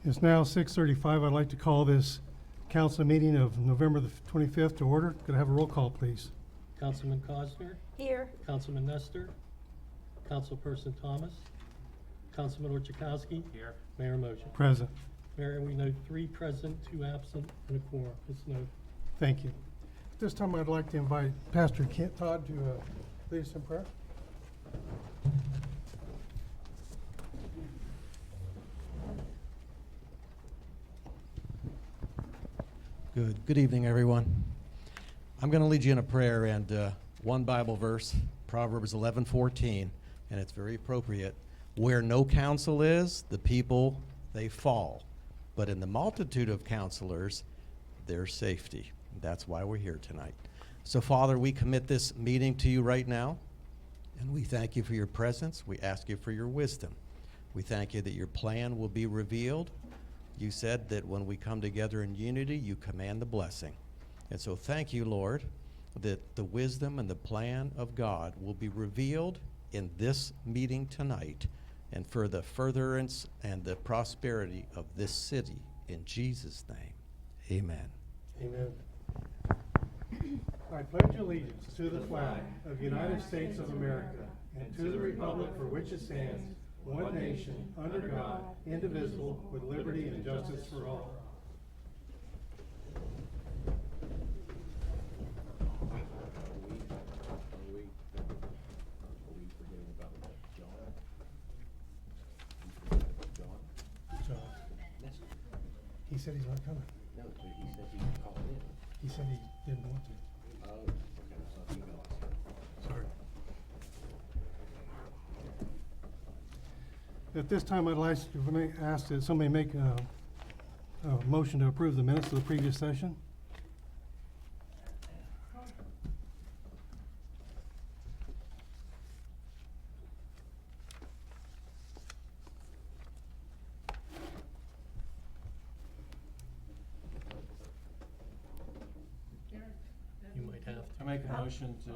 It's now 6:35. I'd like to call this council meeting of November the 25th to order. Could I have a roll call, please? Councilman Cosner, Here. Councilman Nestor, Councilperson Thomas, Councilman Orchakowski. Here. Mayor motion. Present. Mayor, we note 3 present, 2 absent, and a quorum. It's noted. Thank you. At this time, I'd like to invite Pastor Kent Todd to lead us in prayer. Good evening, everyone. I'm going to lead you in a prayer and one Bible verse, Proverbs 11:14, and it's very appropriate. Where no counsel is, the people, they fall. But in the multitude of counselors, there's safety. That's why we're here tonight. So, Father, we commit this meeting to you right now, and we thank you for your presence. We ask you for your wisdom. We thank you that your plan will be revealed. You said that when we come together in unity, you command the blessing. And so thank you, Lord, that the wisdom and the plan of God will be revealed in this meeting tonight and for the furtherance and the prosperity of this city. In Jesus' name, amen. Amen. I pledge allegiance to the flag of the United States of America and to the republic for which it stands, one nation, under God, indivisible, with liberty and justice for all. John. He said he's not coming. No, but he said he could call in. He said he didn't want to. Oh, okay, so he knows. Sorry. At this time, I'd like to ask that somebody make a motion to approve the minutes of the previous session. You might have I to. make a motion to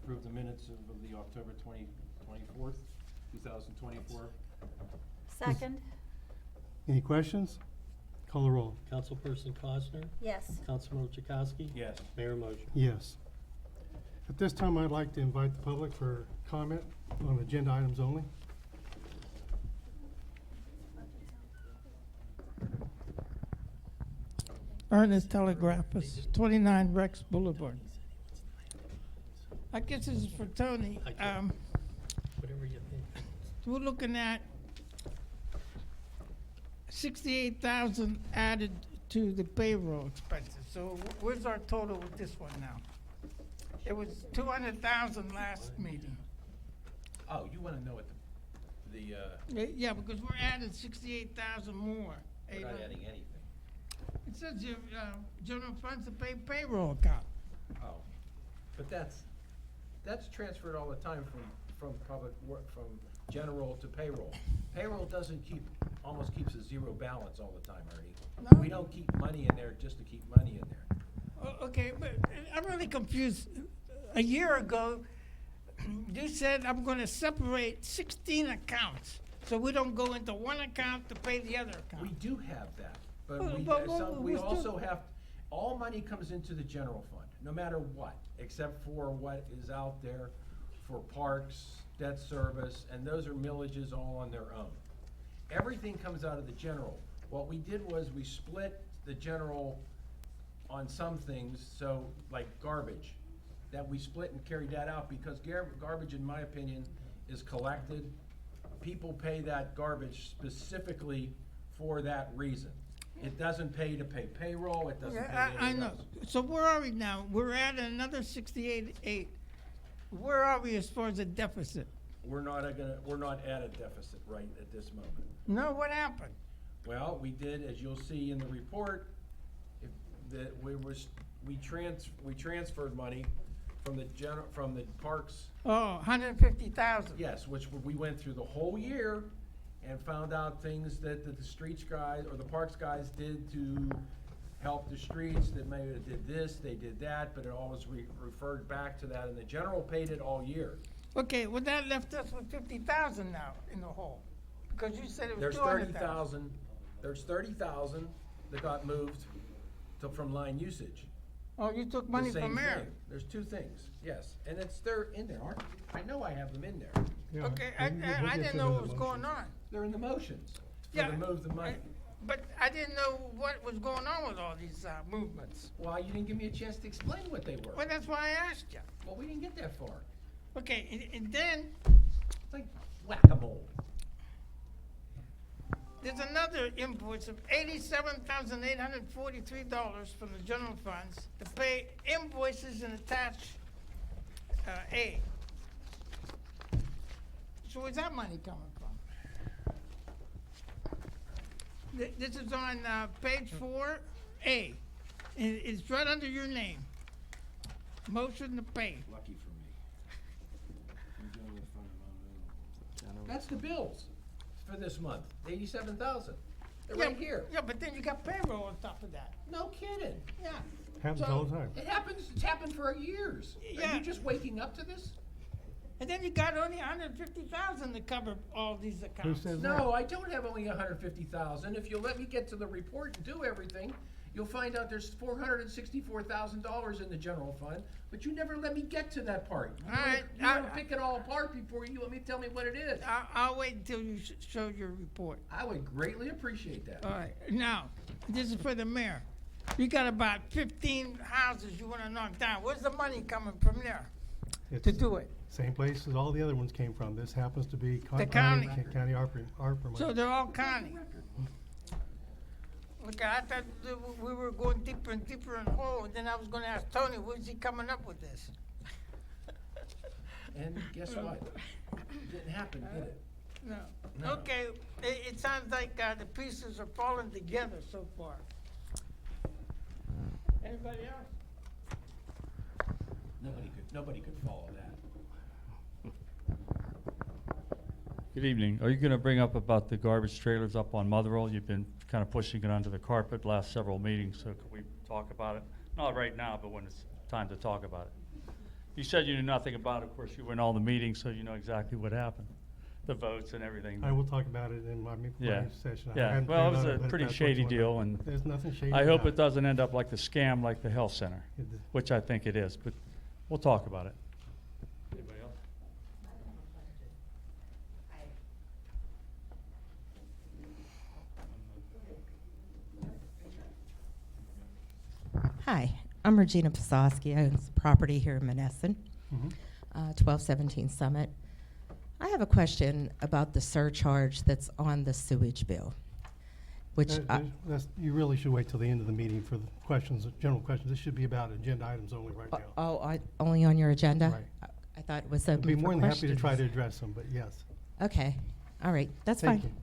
approve the minutes of the October 24th, 2024. Second. Any questions? Call the roll. Councilperson Cosner, Yes. Councilman Orchakowski. Yes. Mayor motion. Yes. At this time, I'd like to invite the public for comment on agenda items only. Ernest Telegraphist, 29 Rex Boulevard. I guess this is for Tony. Whatever you think. We're looking at 68,000 added to the payroll expenses. So where's our total with this one now? It was 200,000 last meeting. Oh, you wanna know what Yeah, because we're adding 68,000 more. we're not adding anything. It says your general funds to pay payroll account. Oh, but that's transferred all the time from public work, from general to payroll. Payroll almost keeps a zero balance all the time, Ernie. No. We don't keep money in there just to keep money in there. Okay, but I'm really confused. A year ago, you said I'm gonna separate 16 accounts, so we don't go into one account to pay the other account. We do have that, but But we we still- also have, all money comes into the general fund, no matter what, except for what is out there for parks, debt service, and those are millages all on their own. Everything comes out of the general. What we did was we split the general on some things, so like garbage, that we split and carried that out because garbage, in my opinion, is collected. People pay that garbage specifically for that reason. It doesn't pay to pay payroll, it doesn't pay I anything know. else. So where are we now? We're adding another 68.8. Where are we as far as the deficit? We're not at a deficit right at this moment. No, what happened? Well, we did, as you'll see in the report, we transferred money from the parks. Oh, 150,000. Yes, which we went through the whole year and found out things that the streets guys or the parks guys did to help the streets, that maybe they did this, they did that, but it always referred back to that, and the general paid it all year. Okay, well, that left us with 50,000 now in the hole. Because you said it was There's 200,000. there's 30,000 that got moved from line usage. Oh, you took The money same from there. thing. There's two things, yes, and they're in there, aren't they? I know I have them in there. Yeah, Okay, we'll get I to didn't them know in what the was going motions. on. They're in the motions Yeah, to move the money. But I didn't know what was going on with all these movements. Well, you didn't give me a chance to explain what they were. Well, that's why I asked you. Well, we didn't get that far. Okay, and then It's like whack-a-mole. there's another invoice of $87,843 from the general funds to pay invoices and attach A. So where's that money coming from? This is on page 4A. And it's right under your name. Motion to pay. Lucky for me. That's the bills for this month, 87,000. They're right here. Yeah, but then you got payroll on top of that. No kidding. Yeah. Happens So- all the time. It happens, it's happened for years. Are Yeah. you just waking up to this? And then you got only 150,000 to cover all these accounts. says- No, I don't have only 150,000. If you'll let me get to the report and do everything, you'll find out there's $464,000 in the general fund, but you never let me get to that part. All right, You wanna pick it all apart before you let me tell me what it is. I'll wait until you show your report. I would greatly appreciate that. All right, now, this is for the mayor. You got about 15 houses you wanna knock down. Where's the money coming from there to It's do it? same place as all the other ones came from. This happens to be The county county. ARPA money. So they're all county. Look, I thought that we were going deeper and deeper in the hole, and then I was gonna ask Tony, where's he coming up with this? And guess what? It didn't happen, did it? No. No. Okay, it sounds like the pieces are falling together so far. Anybody else? Nobody could follow that. Good evening. Are you going to bring up about the garbage trailers up on Motherwell? You've been kind of pushing it under the carpet last several meetings, so could we talk about it? Not right now, but when it's time to talk about it. You said you knew nothing about it. Of course, you were in all the meetings, so you know exactly what happened, the votes and everything. I will talk about it in my Yeah. session. I Yeah, hadn't well, it was planned on a but pretty that's what's shady going deal, on. and There's nothing shady I hope about it doesn't end up like the scam like the health center, which I think it is, but we'll talk about it. Anybody else? Hi, I'm Regina Pasowski. I own some property here in Monessen, Mhm. 1217 Summit. I have a question about the surcharge that's on the sewage bill, which You really should wait till the end of the meeting for the questions, general questions. This should be about agenda items only right now. only on your agenda? Right. I thought it was I'd open be for more than happy to questions. try to address them, but yes. Okay, all right, that's fine. Thank you.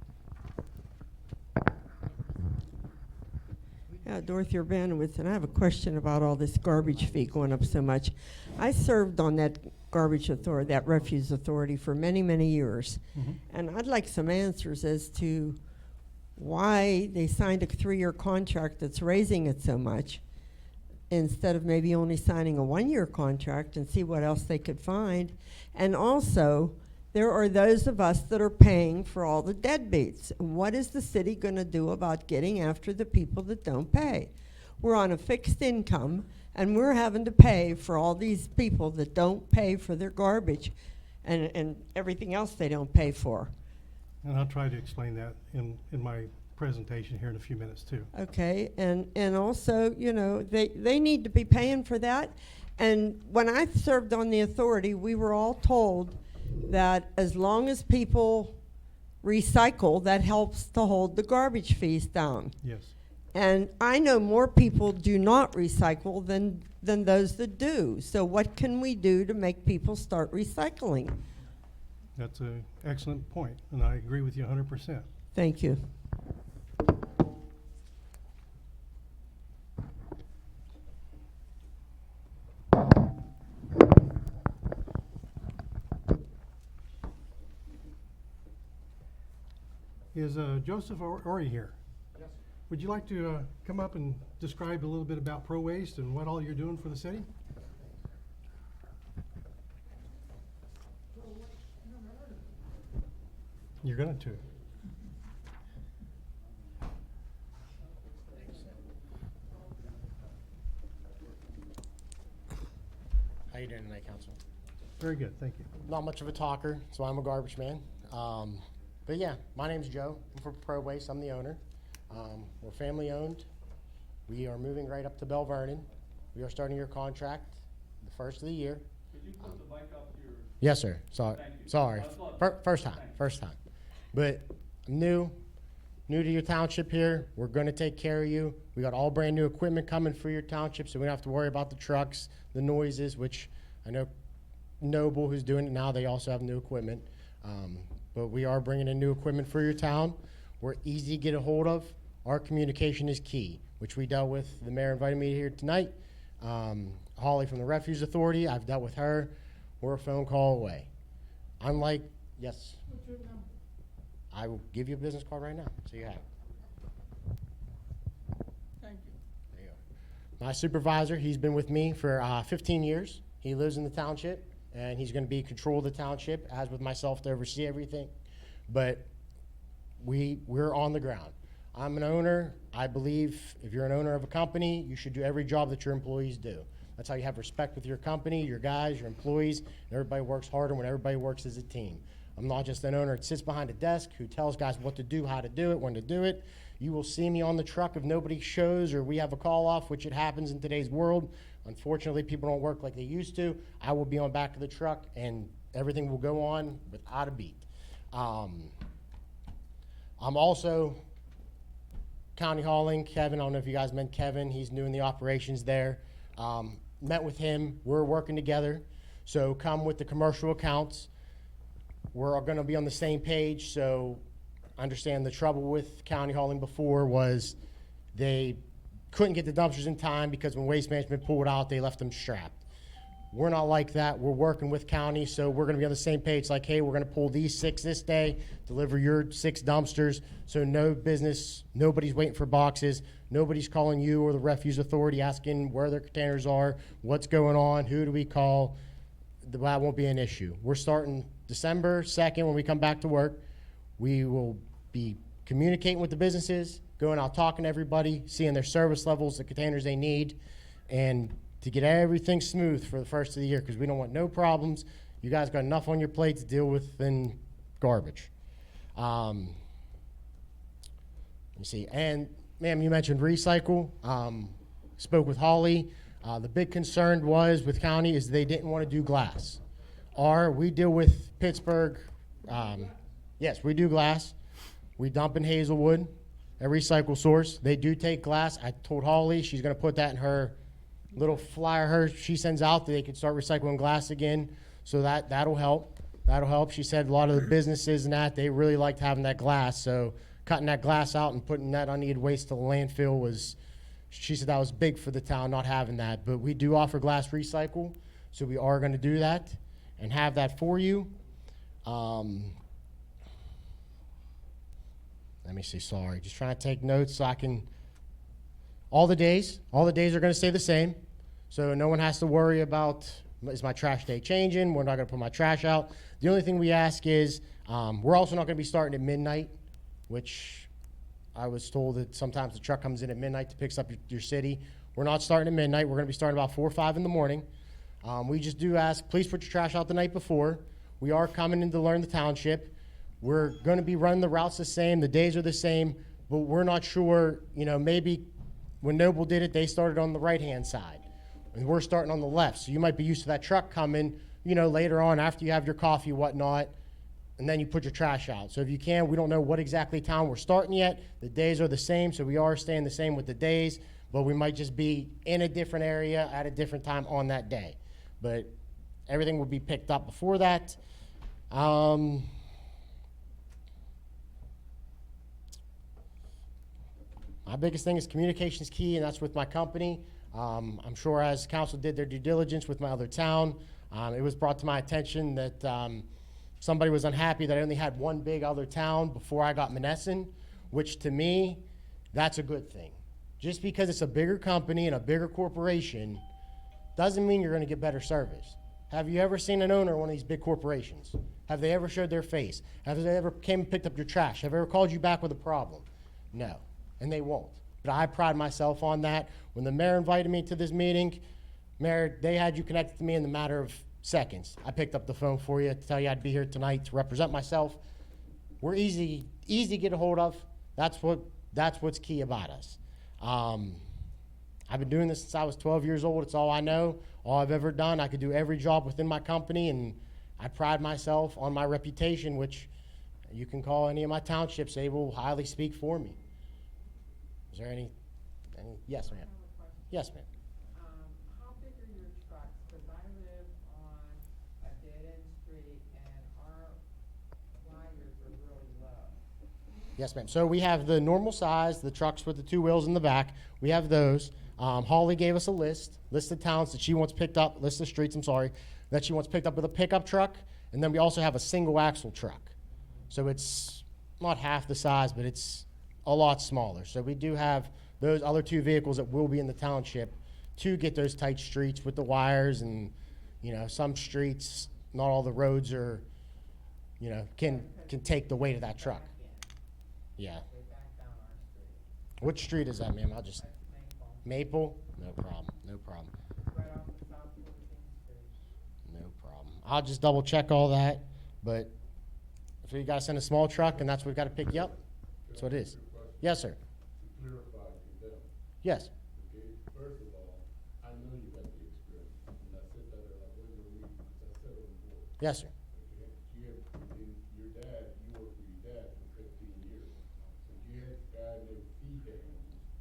Yeah, Dorothy Urbanowitz, and I have a question about all this garbage fee going up so much. I served on that garbage authority, that refuse authority for many, many years. Mhm. And I'd like some answers as to why they signed a 3-year contract that's raising it so much instead of maybe only signing a 1-year contract and see what else they could find. And also, there are those of us that are paying for all the deadbeats. What is the city going to do about getting after the people that don't pay? We're on a fixed income, and we're having to pay for all these people that don't pay for their garbage and everything else they don't pay for. And I'll try to explain that in my presentation here in a few minutes too. Okay, and also, you know, they need to be paying for that. And when I served on the authority, we were all told that as long as people recycle, that helps to hold the garbage fees down. Yes. And I know more people do not recycle than those that do. So what can we do to make people start recycling? That's an excellent point, and I agree with you 100%. Thank you. Is Joseph Ori here? Yes. Would you like to come up and describe a little bit about Pro Waste and what all you're doing for the city? You're going to. here tonight, Council. Very good, thank you. Not much of a talker, so I'm a garbage man. But yeah, my name's Joe. I'm from Pro Waste. I'm the owner. We're family owned. We are moving right up to Bell Vernon. We are starting your contract the first of the year. Could you put the mic up to your? Yes, sir. Sorry. Thank you. Sorry. That's lovely. First time. Thanks. First time. But I'm new to your township here. We're going to take care of you. We got all brand new equipment coming for your township, so we don't have to worry about the trucks, the noises, which I know Noble, who's doing it now, they also have new equipment. But we are bringing in new equipment for your town. We're easy to get a hold of. Our communication is key, which we dealt with. The mayor invited me here tonight. Holly from the Refuse Authority, I've dealt with her. We're a phone call away. Unlike, yes? What's your number? I will give you a business card right now, so you have it. Thank you. There you go. My supervisor, he's been with me for 15 years. He lives in the township, and he's going to be control of the township, as with myself to oversee everything. But we're on the ground. I'm an owner. I believe if you're an owner of a company, you should do every job that your employees do. That's how you have respect with your company, your guys, your employees, and everybody works harder when everybody works as a team. I'm not just an owner that sits behind a desk who tells guys what to do, how to do it, when to do it. You will see me on the truck if nobody shows or we have a call off, which it happens in today's world. Unfortunately, people don't work like they used to. I will be on back of the truck and everything will go on without a beat. I'm also county hauling. Kevin, I don't know if you guys met Kevin. He's new in the operations there. Met with him. We're working together. So come with the commercial accounts. We're going to be on the same page. So understand the trouble with county hauling before was they couldn't get the dumpsters in time because when Waste Management pulled out, they left them strapped. We're not like that. We're working with county, so we're going to be on the same page. Like, hey, we're going to pull these 6 this day, deliver your 6 dumpsters. So no business, nobody's waiting for boxes. Nobody's calling you or the Refuse Authority asking where their containers are, what's going on, who do we call. That won't be an issue. We're starting December 2nd when we come back to work. We will be communicating with the businesses, going out talking to everybody, seeing their service levels, the containers they need, and to get everything smooth for the first of the year because we don't want no problems. You guys got enough on your plate to deal with than garbage. Let me see. And, ma'am, you mentioned recycle. Spoke with Holly. The big concern was with county is they didn't want to do glass. We deal with Pittsburgh. Yes, we do glass. We dump in Hazelwood, a recycle source. They do take glass. I told Holly she's going to put that in her little flyer she sends out that they can start recycling glass again. So that'll help. That'll help. She said a lot of the businesses and that, they really liked having that glass. So cutting that glass out and putting that unneeded waste to the landfill she said that was big for the town, not having that. But we do offer glass recycle, so we are going to do that and have that for you. Let me see, sorry. Just trying to take notes so I can, all the days are going to stay the same. So no one has to worry about, is my trash day changing? We're not going to put my trash out. The only thing we ask is, we're also not going to be starting at midnight, which I was told that sometimes the truck comes in at midnight to pick up your city. We're not starting at midnight. We're going to be starting about 4 or 5 in the morning. We just do ask, please put your trash out the night before. We are coming in to learn the township. We're going to be running the routes the same. The days are the same, but we're not sure, maybe when Noble did it, they started on the right-hand side, and we're starting on the left. So you might be used to that truck coming, later on after you have your coffee, whatnot, and then you put your trash out. So if you can, we don't know what exactly town we're starting yet. The days are the same, so we are staying the same with the days, but we might just be in a different area at a different time on that day. But everything will be picked up before that. My biggest thing is communication is key, and that's with my company. I'm sure as council did their due diligence with my other town, it was brought to my attention that somebody was unhappy that I only had one big other town before I got Monessen, which to me, that's a good thing. Just because it's a bigger company and a bigger corporation doesn't mean you're going to get better service. Have you ever seen an owner of one of these big corporations? Have they ever showed their face? Have they ever came and picked up your trash? Have they ever called you back with a problem? No, and they won't. But I pride myself on that. When the mayor invited me to this meeting, Mayor, they had you connected to me in the matter of seconds. I picked up the phone for you to tell you I'd be here tonight to represent myself. We're easy to get a hold of. That's what's key about us. I've been doing this since I was 12 years old. It's all I know, all I've ever done. I could do every job within my company, and I pride myself on my reputation, which you can call any of my townships. They will highly speak for me. Is there any yes, ma'am. Yes, ma'am. How big are your trucks? Because I live on a dead-end street and our wires are really low. Yes, ma'am. So we have the normal size, the trucks with the two wheels in the back. We have those. Holly gave us a list of towns that she wants picked up, list of streets, I'm sorry, that she wants picked up with a pickup truck. And then we also have a single axle truck. So it's not half the size, but it's a lot smaller. So we do have those other two vehicles that will be in the township to get those tight streets with the wires, and, you know, some streets, not all the roads are, you know, can take the weight of that truck. Yeah. They back down our street. Which street is that, ma'am? I'll just, That's Maple? Maple. No problem, no problem, Right off of South 14th Street. no problem. I'll just double check all that, but if you gotta send a small truck and that's what we gotta pick you up, that's what it is. Yes, sir. Clarify to them. Yes. Okay, first of all, I know you got the experience, and I said that, I wasn't gonna read, because I said it on board. Yes, sir. Okay, your dad, you worked for your dad for 15 years. But you had a guy named Feehan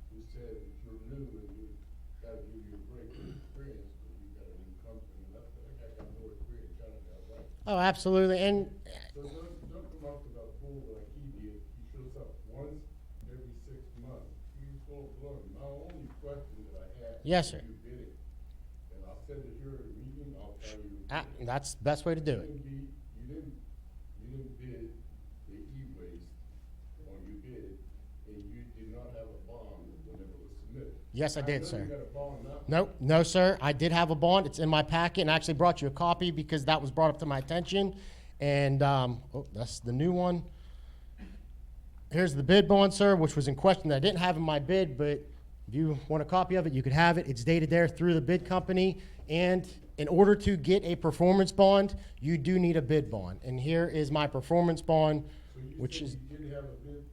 who said that you're new and you gotta give you a break of experience, because you got a new company, and that guy got more experience, trying to get right. Oh, absolutely, and So don't come off about bull like he did. He shows up once every 6 months. He's full blown. My only question that I have. Yes, sir. You bid it. And I'll send it here at a meeting. I'll tell you. that's the best way to do it. You didn't bid the e-waste on your bid, and you did not have a bond whenever it was submitted. Yes, I did, know sir. you got a bond now. No, sir. I did have a bond. It's in my packet, and I actually brought you a copy because that was brought up to my attention. And that's the new one. Here's the bid bond, sir, which was in question that I didn't have in my bid, but if you want a copy of it, you could have it. It's dated there through the bid company. And in order to get a performance bond, you do need a bid bond. And here is my performance bond, So you which said is you didn't have a bid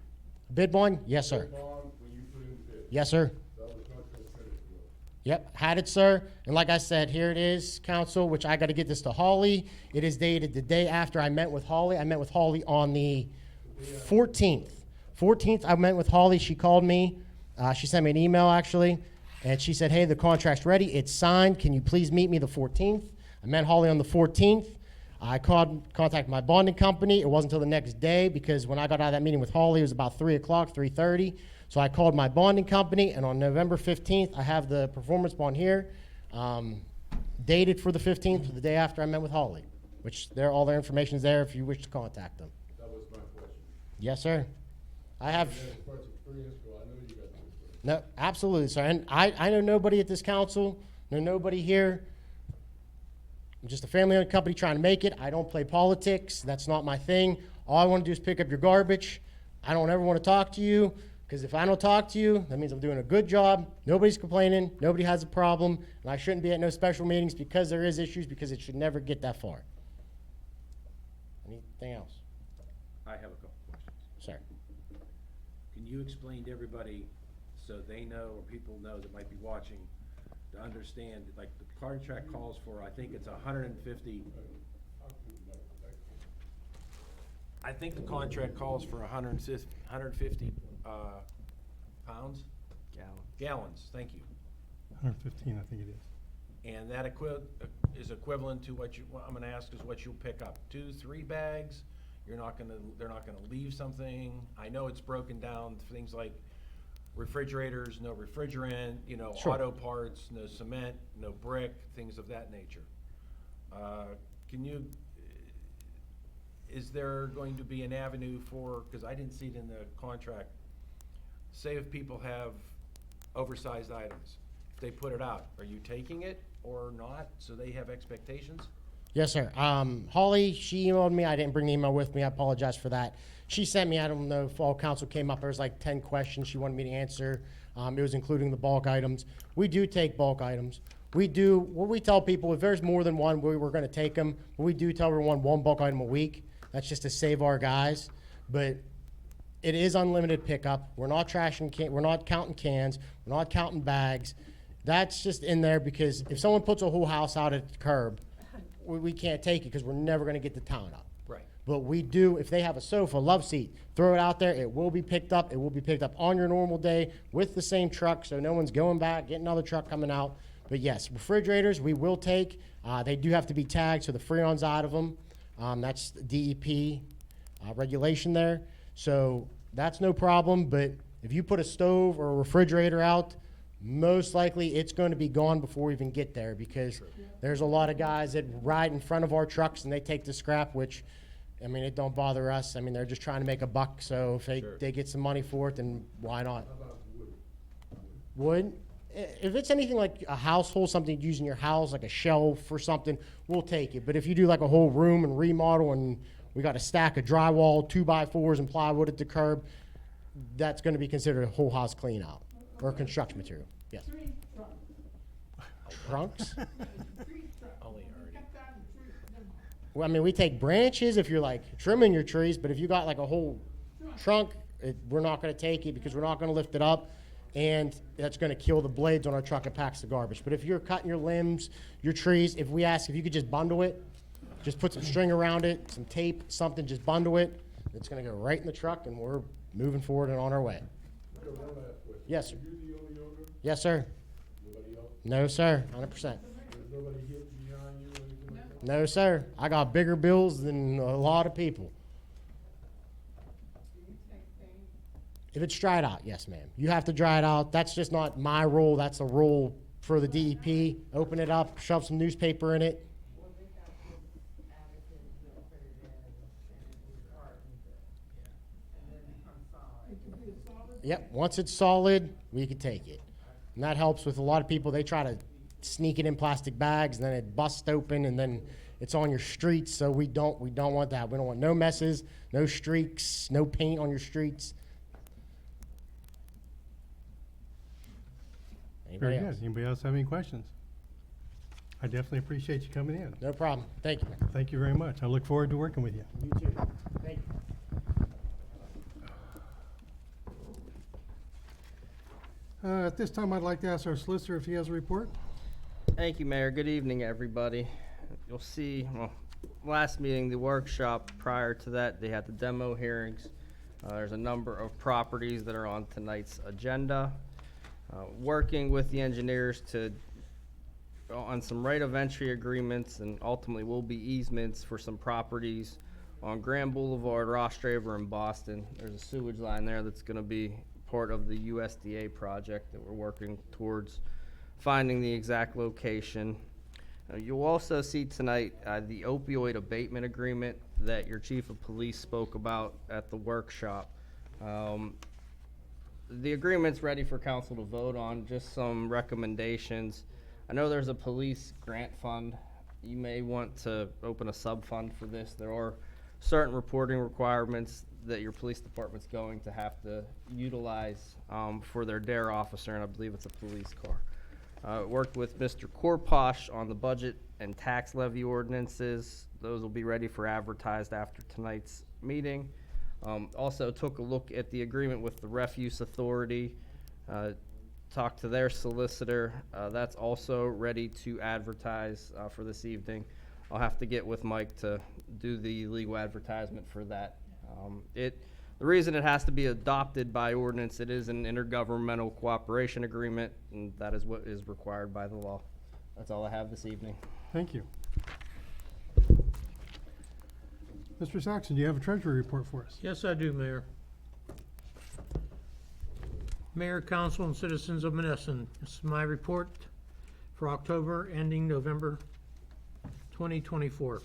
bid bond? Yes, sir. bond when you put in the bid. Yes, sir. That was not considered. Yep, had it, sir. And like I said, here it is, council, which I got to get this to Holly. It is dated the day after I met with Holly. I met with Holly on the 14th. 14th, I met with Holly. She called me. She sent me an email, actually. And she said, hey, the contract's ready. It's signed. Can you please meet me the 14th? I met Holly on the 14th. I contacted my bonding company. It wasn't until the next day, because when I got out of that meeting with Holly, it was about 3 o'clock, 3:30. So I called my bonding company, and on November 15th, I have the performance bond here, dated for the 15th, the day after I met with Holly, which all their information is there if you wish to contact them. That was my question. Yes, sir. I have, You had as much experience, so I know you got the experience. no, absolutely, sir. And I know nobody at this council, know nobody here. I'm just a family-owned company trying to make it. I don't play politics. That's not my thing. All I want to do is pick up your garbage. I don't ever want to talk to you, because if I don't talk to you, that means I'm doing a good job. Nobody's complaining. Nobody has a problem. And I shouldn't be at no special meetings because there is issues, because it should never get that far. Anything else? I have a couple questions. Sir. Can you explain to everybody, so they know, or people know that might be watching, to understand, like, the contract calls for, I think it's 150. I think the contract calls for 150 pounds? Gallons, thank you. 115, I think it is. And that is equivalent to what I'm gonna ask is what you'll pick up, 2-3 bags? They're not gonna leave something? I know it's broken down, things like refrigerators, no refrigerant, Sure. auto parts, no cement, no brick, things of that nature. Is there going to be an avenue for, because I didn't see it in the contract, say if people have oversized items, if they put it out, are you taking it or not, so they have expectations? Yes, sir. Holly, she emailed me. I didn't bring the email with me. I apologize for that. She sent me, I don't know if all council came up, there was like 10 questions she wanted me to answer. It was including the bulk items. We do take bulk items. We do, what we tell people, if there's more than one, we're gonna take them. But we do tell everyone one bulk item a week. That's just to save our guys. But it is unlimited pickup. We're not we're not counting cans. We're not counting bags. That's just in there because if someone puts a whole house out at the curb, we can't take it because we're never gonna get the town up. Right. But we do, if they have a sofa, love seat, throw it out there, it will be picked up. It will be picked up on your normal day with the same truck, so no one's going back, getting another truck coming out. But yes, refrigerators, we will take. They do have to be tagged, so the Freon's out of them. That's DEP regulation there. So that's no problem, but if you put a stove or a refrigerator out, most likely it's going to be gone before we even get there because there's a lot of guys that ride in front of our trucks and they take the scrap, which, I mean, it don't bother us. I mean, they're just trying to make a buck, so if they get some money for it, then why not? How about wood? Wood? If it's anything like a household, something you use in your house, like a shelf or something, we'll take it. But if you do like a whole room and remodel and we got a stack of drywall, 2x4s and plywood at the curb, that's going to be considered a whole house clean out or construction material. Yes. Trunks? Only already. Well, I mean, we take branches if you're like trimming your trees, but if you got like a whole trunk, we're not going to take it because we're not going to lift it up, and that's going to kill the blades on our truck that packs the garbage. But if you're cutting your limbs, your trees, if we ask if you could just bundle it, just put some string around it, some tape, something, just bundle it, it's going to go right in the truck, and we're moving forward and on our way. So one last question. Yes, sir. Are you the only owner? Yes, sir. Nobody else? No, sir. 100%. There's nobody hit behind you or anything like that? No, sir. I got bigger bills than a lot of people. Do you take paint? If it's dried out, yes, ma'am. You have to dry it out. That's just not my rule. That's a rule for the DEP. Open it up, shove some newspaper in it. Well, they got this additive, they'll put it in and it hardens it. And then it becomes solid. Yep, once it's solid, we can take it. And that helps with a lot of people. They try to sneak it in plastic bags, and then it busts open, and then it's on your streets. So we don't want that. We don't want no messes, no streaks, no paint on your streets. Very Anybody good. else? Anybody else have any questions? I definitely appreciate you coming in. No problem. Thank you. Thank you very much. I look forward to working with you. You too. Thank you. At this time, I'd like to ask our solicitor if he has a report. Thank you, Mayor. Good evening, everybody. You'll see, well, last meeting, the workshop, prior to that, they had the demo hearings. There's a number of properties that are on tonight's agenda. Working with the engineers on some right of entry agreements, and ultimately will be easements for some properties on Grand Boulevard, Rostraver, and Boston. There's a sewage line there that's gonna be part of the USDA project that we're working towards finding the exact location. You'll also see tonight the opioid abatement agreement that your chief of police spoke about at the workshop. The agreement's ready for council to vote on, just some recommendations. I know there's a police grant fund. You may want to open a sub-fund for this. There are certain reporting requirements that your police department's going to have to utilize for their DARE officer, and I believe it's a police car. Worked with Mr. Korposh on the budget and tax levy ordinances. Those will be ready for advertised after tonight's meeting. Also took a look at the agreement with the Refuse Authority, talked to their solicitor. That's also ready to advertise for this evening. I'll have to get with Mike to do the legal advertisement for that. The reason it has to be adopted by ordinance, it is an intergovernmental cooperation agreement, and that is what is required by the law. That's all I have this evening. Thank you. Mr. Saxon, do you have a treasury report for us? Yes, I do, Mayor. Mayor, council, and citizens of Monessen, this is my report for October ending November 2024.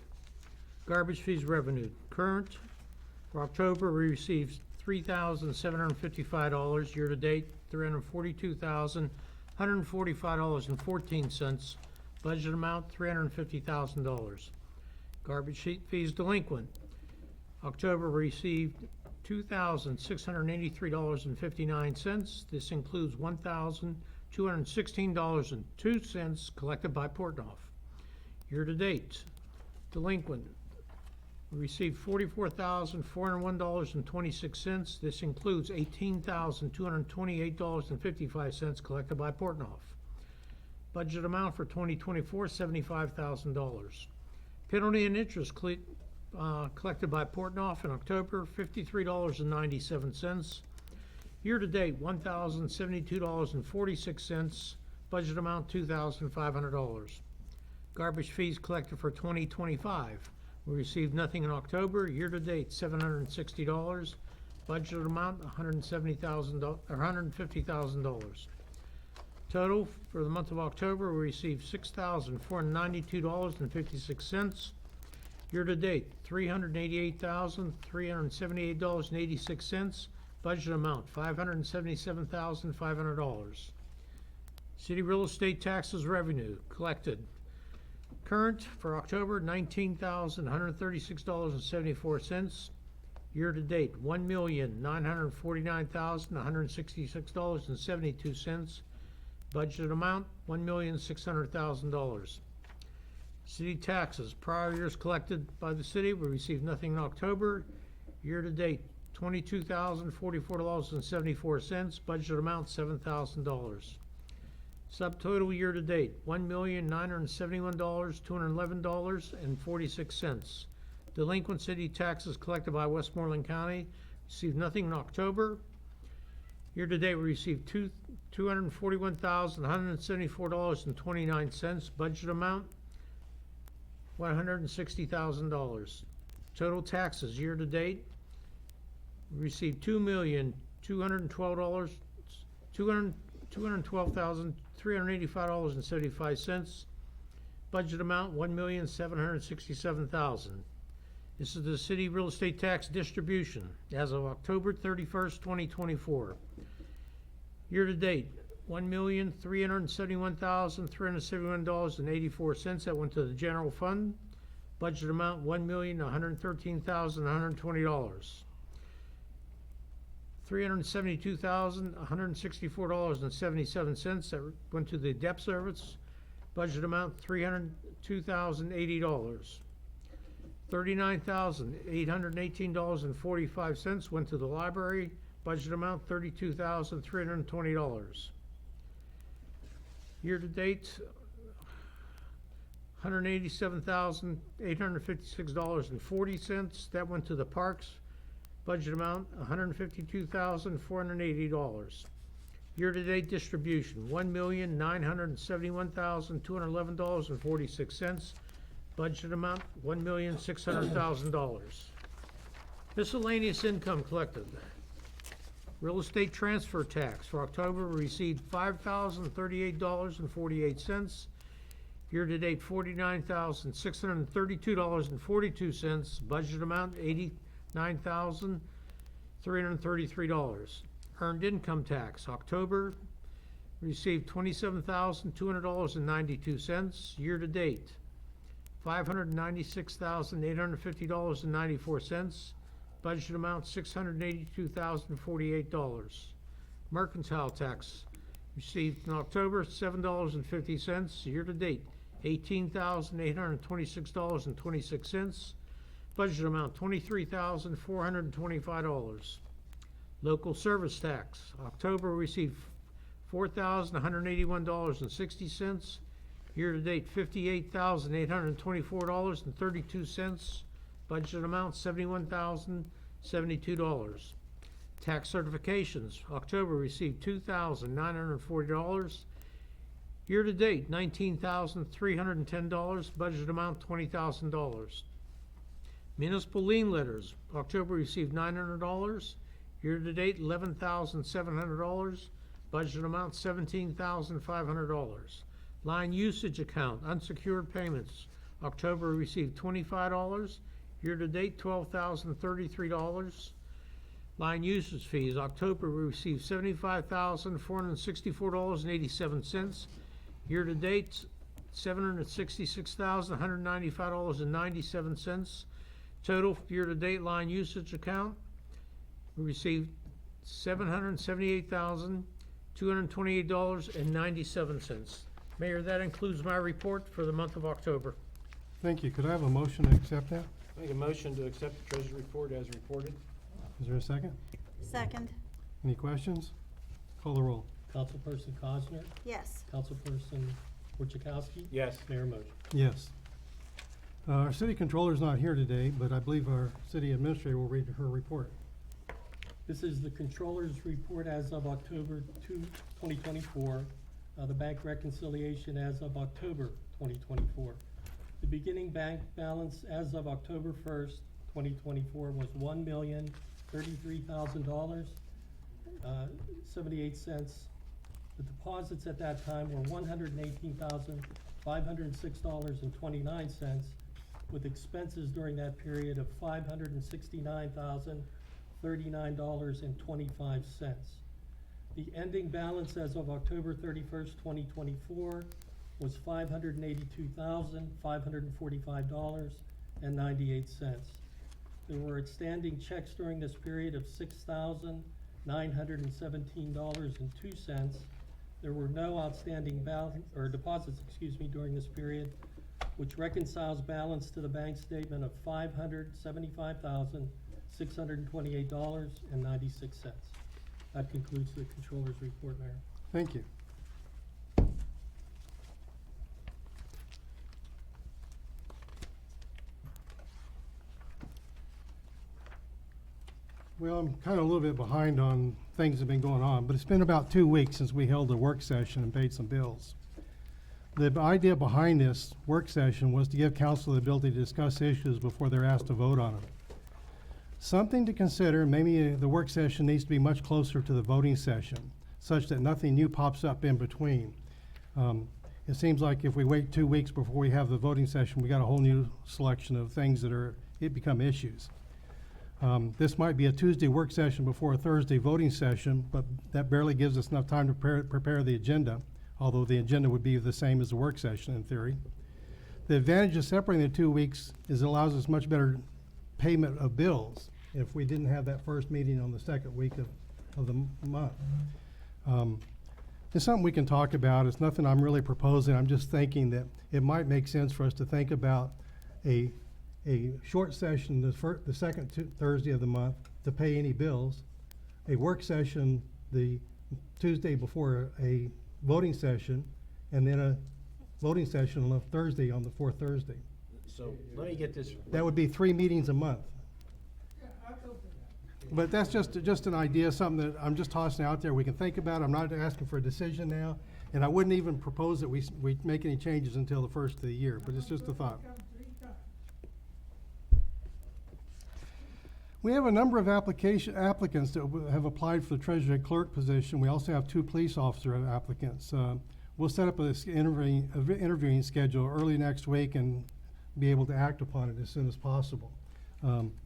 Garbage fees revenue. Current, for October, we received $3,755. Year-to-date, $342,145.14. Budget amount, $350,000. Garbage sheet fees delinquent. October received $2,683.59. This includes $216.02 collected by Portnoy. Year-to-date, delinquent, we received $44,401.26. This includes $18,228.55 collected by Portnoy. Budget amount for 2024, $75,000. Penalty and interest collected by Portnoy in October, $53.97. Year-to-date, $1,072.46. Budget amount, $2,500. Garbage fees collected for 2025. We received nothing in October. Year-to-date, $760. Budget amount, $150,000. Total for the month of October, we received $6,492.56. Year-to-date, $388,378.86. Budget amount, $577,500. City real estate taxes revenue collected. Current for October, $19,136.74. Year-to-date, $1,949,166.72. Budget amount, $1,600,000. City taxes, prior years collected by the city, we received nothing in October. Year-to-date, $22,044.74. Budget amount, $7,000. Subtotal year-to-date, $1,971,211.46. Delinquent city taxes collected by Westmoreland County, received nothing in October. Year-to-date, we received $241,174.29. Budget amount, $160,000. Total taxes year-to-date, we received $212,385.75. Budget amount, $1,767,000. This is the city real estate tax distribution as of October 31st, 2024. Year-to-date, $1,371,371.84. That went to the general fund. Budget amount, $1,113,120. $372,164.77. That went to the debt service. Budget amount, $302,080. $39,818.45 went to the library. Budget amount, $32,320. Year-to-date, $187,856.40. That went to the parks. Budget amount, $152,480. Year-to-date distribution, $1,971,211.46. Budget amount, $1,600,000. Miscellaneous income collected. Real estate transfer tax for October, we received $5,038.48. Year-to-date, $49,632.42. Budget amount, $89,333. Earned income tax, October, received $27,200.92. Year-to-date, $596,850.94. Budget amount, $682,048. Mercantile tax, received in October, $7.50. Year-to-date, $18,826.26. Budget amount, $23,425. Local service tax, October received $4,181.60. Year-to-date, $58,824.32. Budget amount, $71,072. Tax certifications, October received $2,940. Year-to-date, $19,310. Budget amount, $20,000. Municipal lien letters, October received $900. Year-to-date, $11,700. Budget amount, $17,500. Line usage account, unsecured payments, October received $25. Year-to-date, $12,033. Line usage fees, October we received $75,464.87. Year-to-date, $766,195.97. Total year-to-date line usage account, we received $228.97. Mayor, that includes my report for the month of October. Thank you. Could I have a motion to accept that? Make a motion to accept the treasurer's report as reported. Is there a second? Second. Any questions? Call the roll. Councilperson Cosner, Yes. Councilperson Orchakowski, Yes. Mayor motion. Yes. Our city controller's not here today, but I believe our city administrator will read her report. This is the Controller's report as of October 2024. The bank reconciliation as of October 2024. The beginning bank balance as of October 1st, 2024 was $1,033,000, 78 cents. The deposits at that time were $118,506.29, with expenses during that period of $569,039.25. The ending balance as of October 31st, 2024 was $582,545.98. There were outstanding checks during this period of $6,917.02. There were no outstanding deposits, during this period, which reconciles balance to the bank statement of $575,628.96. That concludes the Controller's report, Mayor. Thank you. Well, I'm kind of a little bit behind on things that have been going on, but it's been about 2 weeks since we held a work session and paid some bills. The idea behind this work session was to give council the ability to discuss issues before they're asked to vote on them. Something to consider, maybe the work session needs to be much closer to the voting session, such that nothing new pops up in between. It seems like if we wait 2 weeks before we have the voting session, we got a whole new selection of things that become issues. This might be a Tuesday work session before a Thursday voting session, but that barely gives us enough time to prepare the agenda, although the agenda would be the same as the work session in theory. The advantage of separating the 2 weeks is it allows us much better payment of bills if we didn't have that first meeting on the second week of the month. It's something we can talk about. It's nothing I'm really proposing. I'm just thinking that it might make sense for us to think about a short session the second Thursday of the month to pay any bills, a work session the Tuesday before a voting session, and then a voting session on a Thursday on the fourth Thursday. So let me get this. That would be 3 meetings a month. But that's just an idea, something that I'm just tossing out there. We can think about. I'm not asking for a decision now, and I wouldn't even propose that we make any changes until the first of the year, but it's just a thought. We have a number of applicants that have applied for the treasurer and clerk position. We also have 2 police officer applicants. We'll set up an interviewing schedule early next week and be able to act upon it as soon as possible.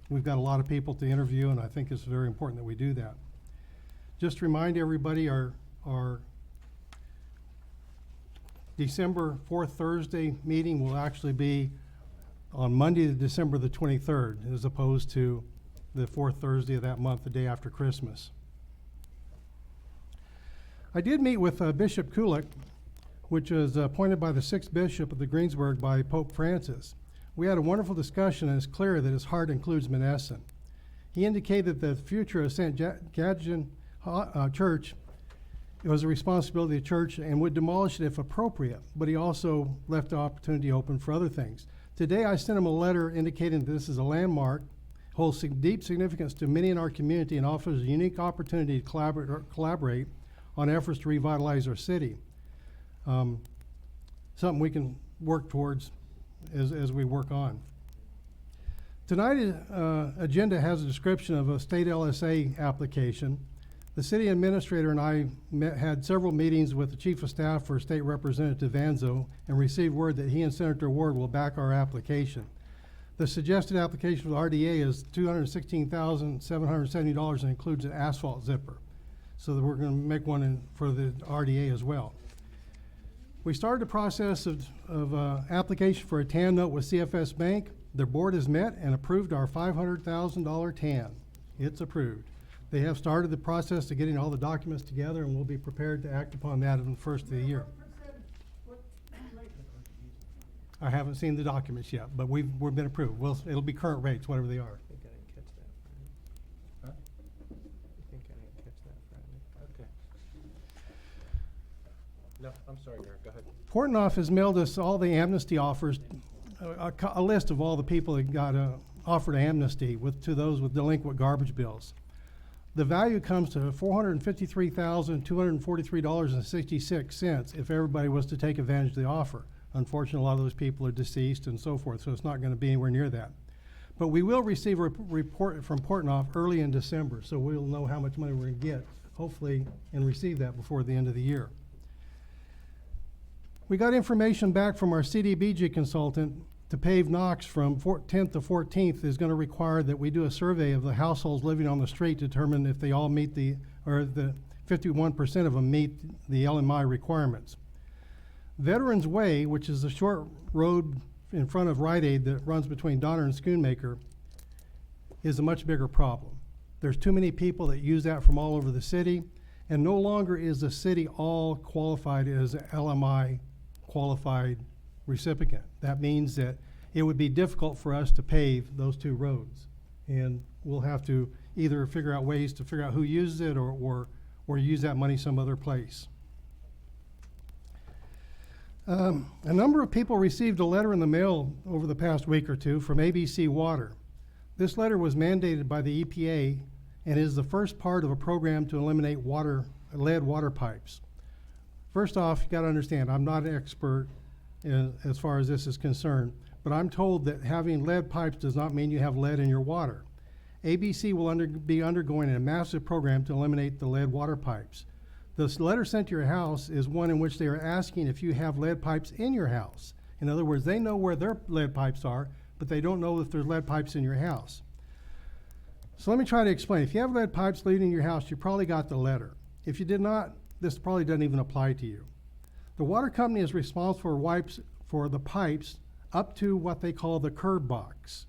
We've got a lot of people to interview, and I think it's very important that we do that. Just to remind everybody, our December 4th Thursday meeting will actually be on Monday, December the 23rd, as opposed to the 4th Thursday of that month, the day after Christmas. I did meet with Bishop Kulik, which was appointed by the 6th Bishop of the Greensburg by Pope Francis. We had a wonderful discussion, and it's clear that his heart includes Monessen. He indicated that the future of St. Gadgen Church was a responsibility of the church and would demolish it if appropriate, but he also left the opportunity open for other things. Today I sent him a letter indicating that this is a landmark, holds deep significance to many in our community, and offers a unique opportunity to collaborate on efforts to revitalize our city. Something we can work towards as we work on. Tonight's agenda has a description of a state LSA application. The city administrator and I had several meetings with the chief of staff for State Representative Vanzo and received word that he and Senator Ward will back our application. The suggested application for the RDA is $216,770 and includes an asphalt zipper. So that we're going to make one for the RDA as well. We started the process of application for a TAN note with CFS Bank. The board has met and approved our $500,000 TAN. It's approved. They have started the process of getting all the documents together, and we'll be prepared to act upon that in the first of the year. I haven't seen the documents yet, but we've been approved. It'll be current rates, whatever they are. I think I didn't catch that, Huh? I think I didn't catch that, Friday. Okay. No, I'm sorry, Eric, go ahead. Portnoy has mailed us all the amnesty offers, a list of all the people that got offered amnesty to those with delinquent garbage bills. The value comes to $453,243.66 if everybody was to take advantage of the offer. Unfortunately, a lot of those people are deceased and so forth, so it's not going to be anywhere near that. But we will receive a report from Portnoy early in December, so we'll know how much money we're going to get, hopefully, and receive that before the end of the year. We got information back from our CDBG consultant to pave Knox from 10th to 14th is going to require that we do a survey of the households living on the street to determine if they all meet the 51% of them meet the LMI requirements. Veterans Way, which is the short road in front of Rite Aid that runs between Donner and Schoonmaker, is a much bigger problem. There's too many people that use that from all over the city, and no longer is the city all qualified as an LMI qualified recipient. That means that it would be difficult for us to pave those two roads. And we'll have to either figure out ways to figure out who uses it or use that money some other place. A number of people received a letter in the mail over the past week or two from ABC Water. This letter was mandated by the EPA and is the first part of a program to eliminate lead water pipes. First off, you got to understand, I'm not an expert as far as this is concerned, but I'm told that having lead pipes does not mean you have lead in your water. ABC will be undergoing a massive program to eliminate the lead water pipes. This letter sent to your house is one in which they are asking if you have lead pipes in your house. In other words, they know where their lead pipes are, but they don't know if there's lead pipes in your house. So let me try to explain. If you have lead pipes leading your house, you probably got the letter. If you did not, this probably doesn't even apply to you. The water company is responsible for the pipes up to what they call the curb box.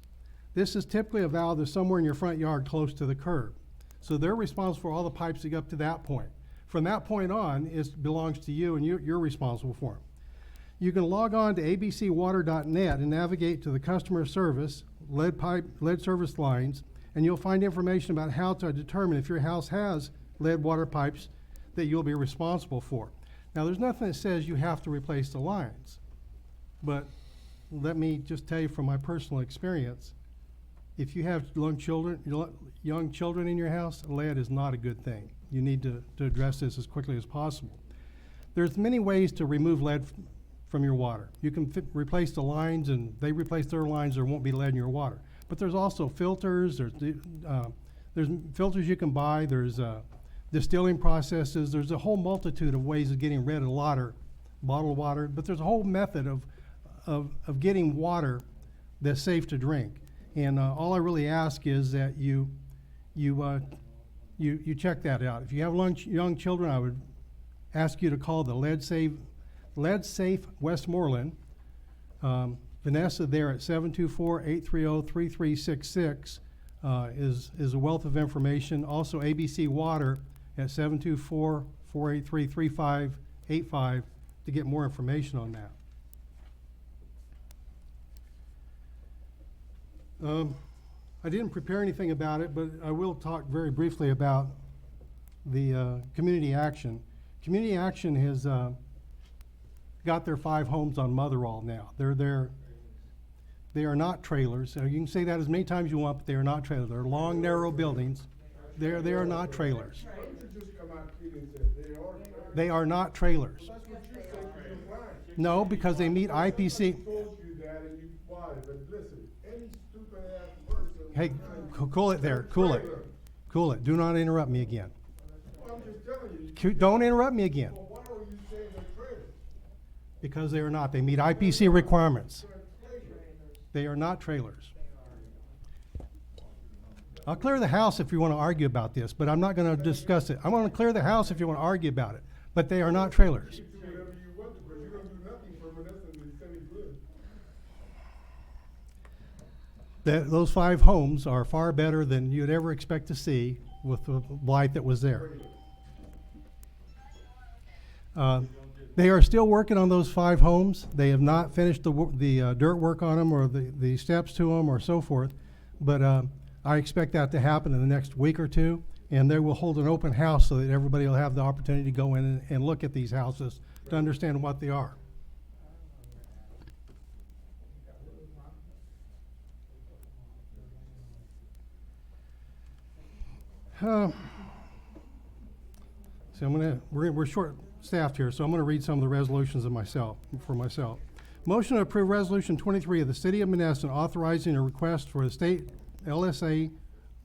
This is typically a valve that's somewhere in your front yard close to the curb. So they're responsible for all the pipes that go up to that point. From that point on, it belongs to you and you're responsible for them. You can log on to abcwater.net and navigate to the customer service, lead service lines, and you'll find information about how to determine if your house has lead water pipes that you'll be responsible for. Now, there's nothing that says you have to replace the lines, but let me just tell you from my personal experience, if you have young children in your house, lead is not a good thing. You need to address this as quickly as possible. There's many ways to remove lead from your water. You can replace the lines, and they replace their lines, there won't be lead in your water. But there's also filters, there's filters you can buy, there's distilling processes, there's a whole multitude of ways of getting rid of bottled water, but there's a whole method of getting water that's safe to drink. And all I really ask is that you check that out. If you have young children, I would ask you to call the Lead Safe Westmoreland. Vanessa there at 724-830-3366 is a wealth of information. Also ABC Water at 724-483-3585 to get more information on that. I didn't prepare anything about it, but I will talk very briefly about the community action. Community action has got their 5 homes on Motherall now. They are not trailers. You can say that as many times as you want, but they are not trailers. They're long, narrow buildings. They are not trailers. They are not trailers. No, because they meet IPC. Hey, cool it there. Cool it. Cool it. Do not interrupt me again. Don't interrupt me again. Because they are not. They meet IPC requirements. They are not trailers. I'll clear the house if you want to argue about this, but I'm not going to discuss it. I'm going to clear the house if you want to argue about it, but they are not trailers. Those 5 homes are far better than you'd ever expect to see. with the blight that was there. They are still working on those 5 homes. They have not finished the dirt work on them or the steps to them or so forth. But I expect that to happen in the next week or two. And they will hold an open house so that everybody will have the opportunity to go in and look at these houses to understand what they are. So we're short staffed here, so I'm gonna read some of the resolutions for myself. Motion to approve Resolution 23 of the City of Monessen authorizing a request for the state LSA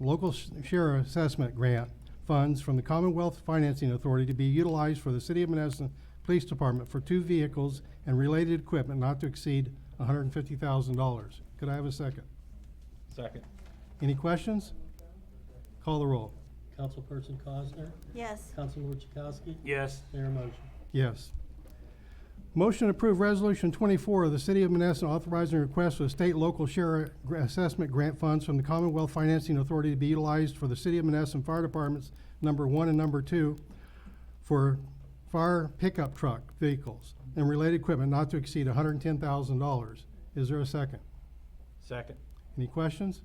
local share assessment grant funds from the Commonwealth Financing Authority to be utilized for the City of Monessen Police Department for 2 vehicles and related equipment not to exceed $150,000. Could I have a second? Second. Any questions? Call the roll. Councilperson Cosner? Yes. Councilman Chakowski? Yes. Mayor motion. Yes. Motion to approve Resolution 24 of the City of Monessen authorizing a request for the state local share assessment grant funds from the Commonwealth Financing Authority to be utilized for the City of Monessen Fire Departments number 1 and number 2 for fire pickup truck vehicles and related equipment not to exceed $110,000. Is there a second? Second. Any questions?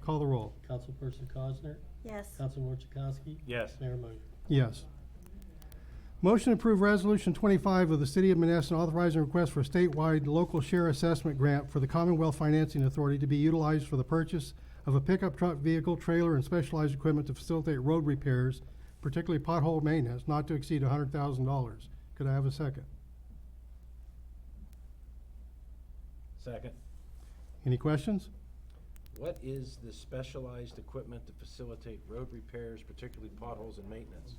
Call the roll. Councilperson Cosner? Yes. Councilman Chakowski? Yes. Mayor motion. Yes. Motion to approve Resolution 25 of the City of Monessen authorizing a request for a statewide local share assessment grant for the Commonwealth Financing Authority to be utilized for the purchase of a pickup truck vehicle, trailer, and specialized equipment to facilitate road repairs, particularly pothole maintenance, not to exceed $100,000. Could I have a second? Second. Any questions? What is the specialized equipment to facilitate road repairs, particularly potholes and maintenance?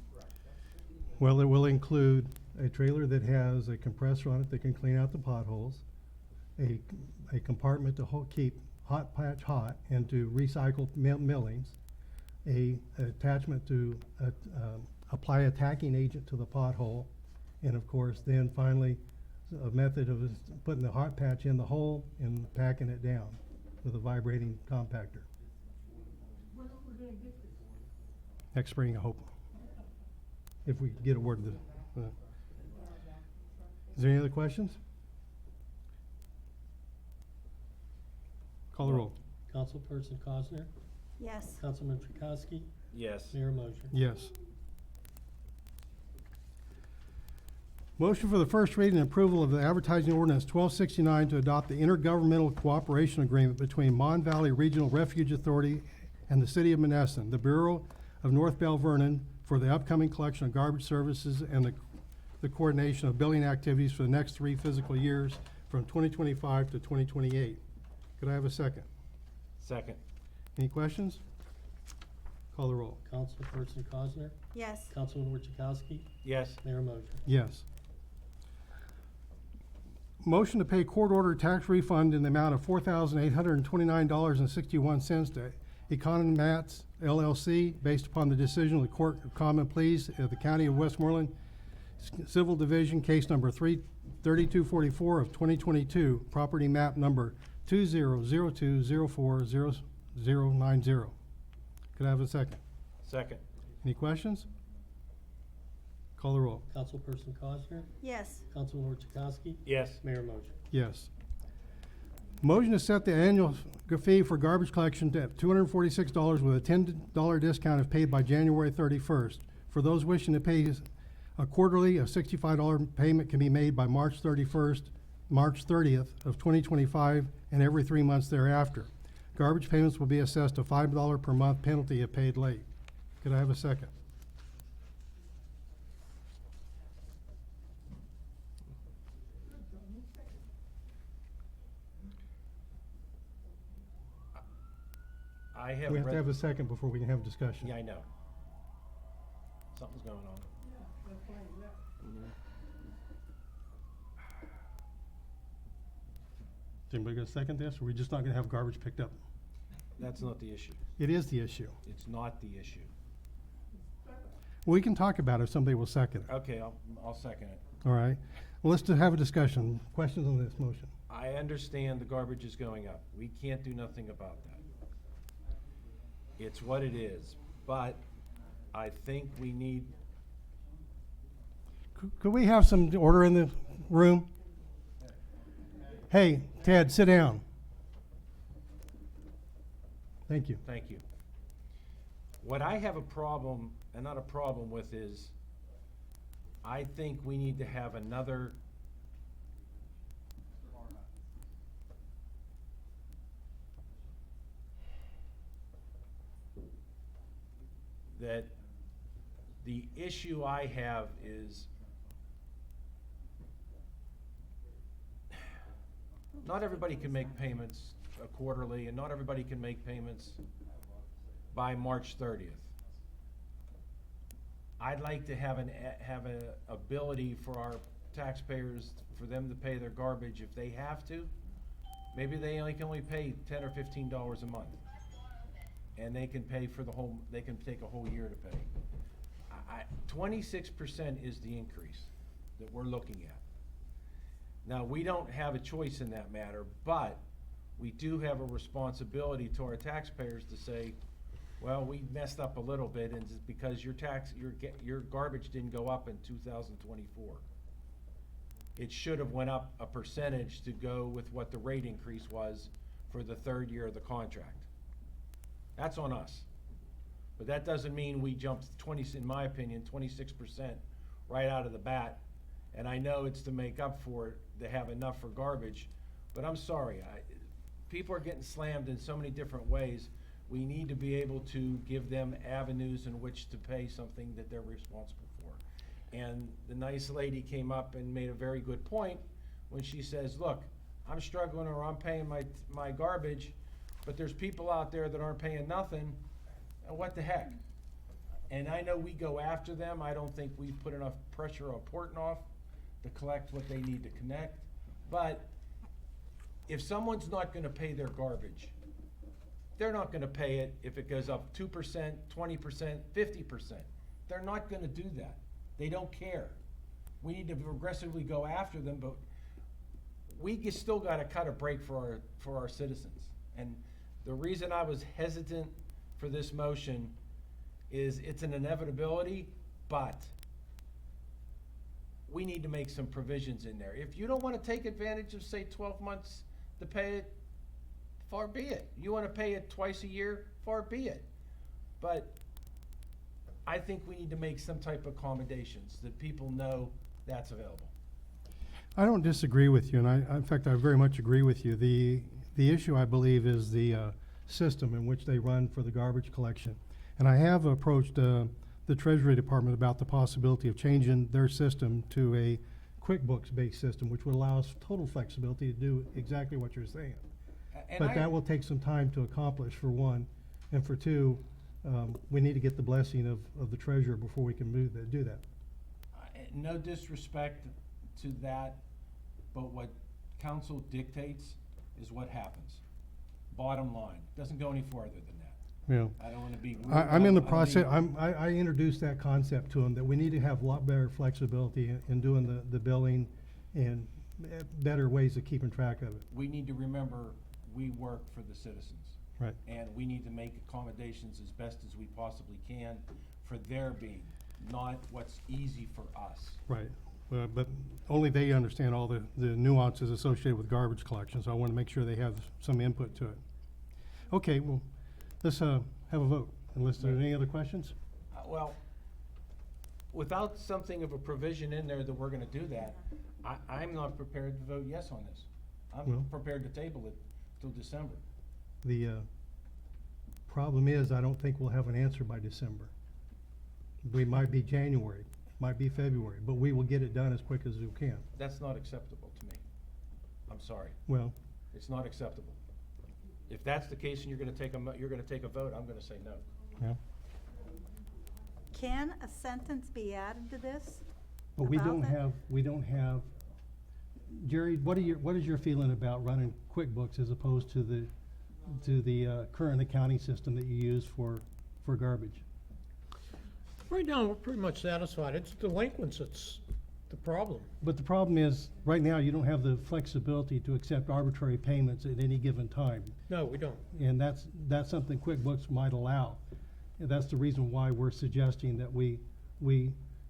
Well, it will include a trailer that has a compressor on it that can clean out the potholes, a compartment to keep hot patch hot and to recycle millings, a attachment to apply a tacking agent to the pothole, and of course, then finally, a method of putting the hot patch in the hole and packing it down with a vibrating compactor. Next spring, I hope. If we get awarded the. Is there any other questions? Call the roll. Councilperson Cosner? Yes. Councilman Chakowski? Yes. Mayor motion. Yes. Motion for the first reading and approval of the advertising ordinance 1269 to adopt the intergovernmental cooperation agreement between Mon Valley Regional Refuge Authority and the City of Monessen, the Bureau of North Bell Vernon, for the upcoming collection of garbage services and the coordination of billing activities for the next 3 fiscal years from 2025 to 2028. Could I have a second? Second. Any questions? Call the roll. Councilperson Cosner? Yes. Councilman Chakowski? Yes. Mayor motion. Yes. Motion to pay court order tax refund in the amount of $4,829.61 to Economats LLC based upon the decision of the Court of Common Pleas of the County of Westmoreland Civil Division, case number 3244 of 2022, property map number 2002040090. Could I have a second? Second. Any questions? Call the roll. Councilperson Cosner? Yes. Councilman Chakowski? Yes. Mayor motion. Yes. Motion to set the annual fee for garbage collection to $246 with a $10 discount if paid by January 31st. For those wishing to pay a quarterly, a $65 payment can be made by March 30th of 2025 and every 3 months thereafter. Garbage payments will be assessed a $5 per month penalty if paid late. Could I have a second? I have We have read. to have a second before we can have discussion. Yeah, I know. Something's going on. Is anybody gonna second this, or are we just not gonna have garbage picked up? That's not the issue. It is the issue. It's not the issue. We can talk about it if somebody will second it. Okay, I'll second it. All right. Well, let's just have a discussion. Questions on this motion? I understand the garbage is going up. We can't do nothing about that. It's what it is. but I think we need, Could we have some order in the room? Hey, Ted, sit down. Thank you. thank you. What I have a problem, and not a problem with, is I think we need to have another that the issue I have is not everybody can make payments quarterly, and not everybody can make payments by March 30th. I'd like to have have a ability for our taxpayers, for them to pay their garbage if they have to. Maybe they can only pay $10 or $15 a month, and they can pay for the whole, they can take a whole year to pay. 26% is the increase that we're looking at. Now, we don't have a choice in that matter, but we do have a responsibility to our taxpayers to say, well, we messed up a little bit, and it's because your garbage didn't go up in 2024. It should have went up a percentage to go with what the rate increase was for the third year of the contract. That's on us. But that doesn't mean we jumped in my opinion, 26% right out of the bat. And I know it's to make up for it, to have enough for garbage, but I'm sorry, people are getting slammed in so many different ways. We need to be able to give them avenues in which to pay something that they're responsible for. And the nice lady came up and made a very good point when she says, look, I'm struggling, or I'm paying my garbage, but there's people out there that aren't paying nothing. What the heck? And I know we go after them. I don't think we put enough pressure on Portnoy to collect what they need to connect. But if someone's not gonna pay their garbage, they're not gonna pay it if it goes up 2%, 20%, 50%. They're not gonna do that. They don't care. We need to aggressively go after them, but we still gotta cut a break for our citizens. And the reason I was hesitant for this motion is it's an inevitability, but we need to make some provisions in there. If you don't wanna take advantage of, say, 12 months to pay it, far be it. You wanna pay it twice a year, far be it. But I think we need to make some type of accommodations that people know that's available. I don't disagree with you, and in fact, I very much agree with you. The issue, I believe, is the system in which they run for the garbage collection. And I have approached the Treasury Department about the possibility of changing their system to a QuickBooks-based system, which would allow us total flexibility to do exactly what you're saying. But that will take some time to accomplish, for one, and for two, we need to get the blessing of the treasurer before we can do that. No disrespect to that, but what council dictates is what happens. Bottom line, doesn't go any farther than that. Yeah. I don't wanna be rude. I'm in the process, I introduced that concept to them, that we need to have a lot better flexibility in doing the billing and better ways of keeping track of it. We need to remember, we work for the citizens. Right. And we need to make accommodations as best as we possibly can for their being, not what's easy for us. Right, but only they understand all the nuances associated with garbage collection, so I want to make sure they have some input to it. Okay, well, let's have a vote, unless there are any other questions? Well, without something of a provision in there that we're gonna do that, I'm not prepared to vote yes on this. I'm Well- prepared to table it till December. The problem is, I don't think we'll have an answer by December. We might be January, might be February, but we will get it done as quick as we can. That's not acceptable to me. I'm sorry. Well, It's not acceptable. If that's the case and you're gonna take a vote, I'm gonna say no. yeah, Can a sentence be added to this? but we about don't that? have, Jerry, what is your feeling about running QuickBooks as opposed to the current accounting system that you use for garbage? Right now, we're pretty much satisfied. It's delinquents that's the problem. But the problem is, right now, you don't have the flexibility to accept arbitrary payments at any given time. No, we don't. And that's something QuickBooks might allow. And that's the reason why we're suggesting that we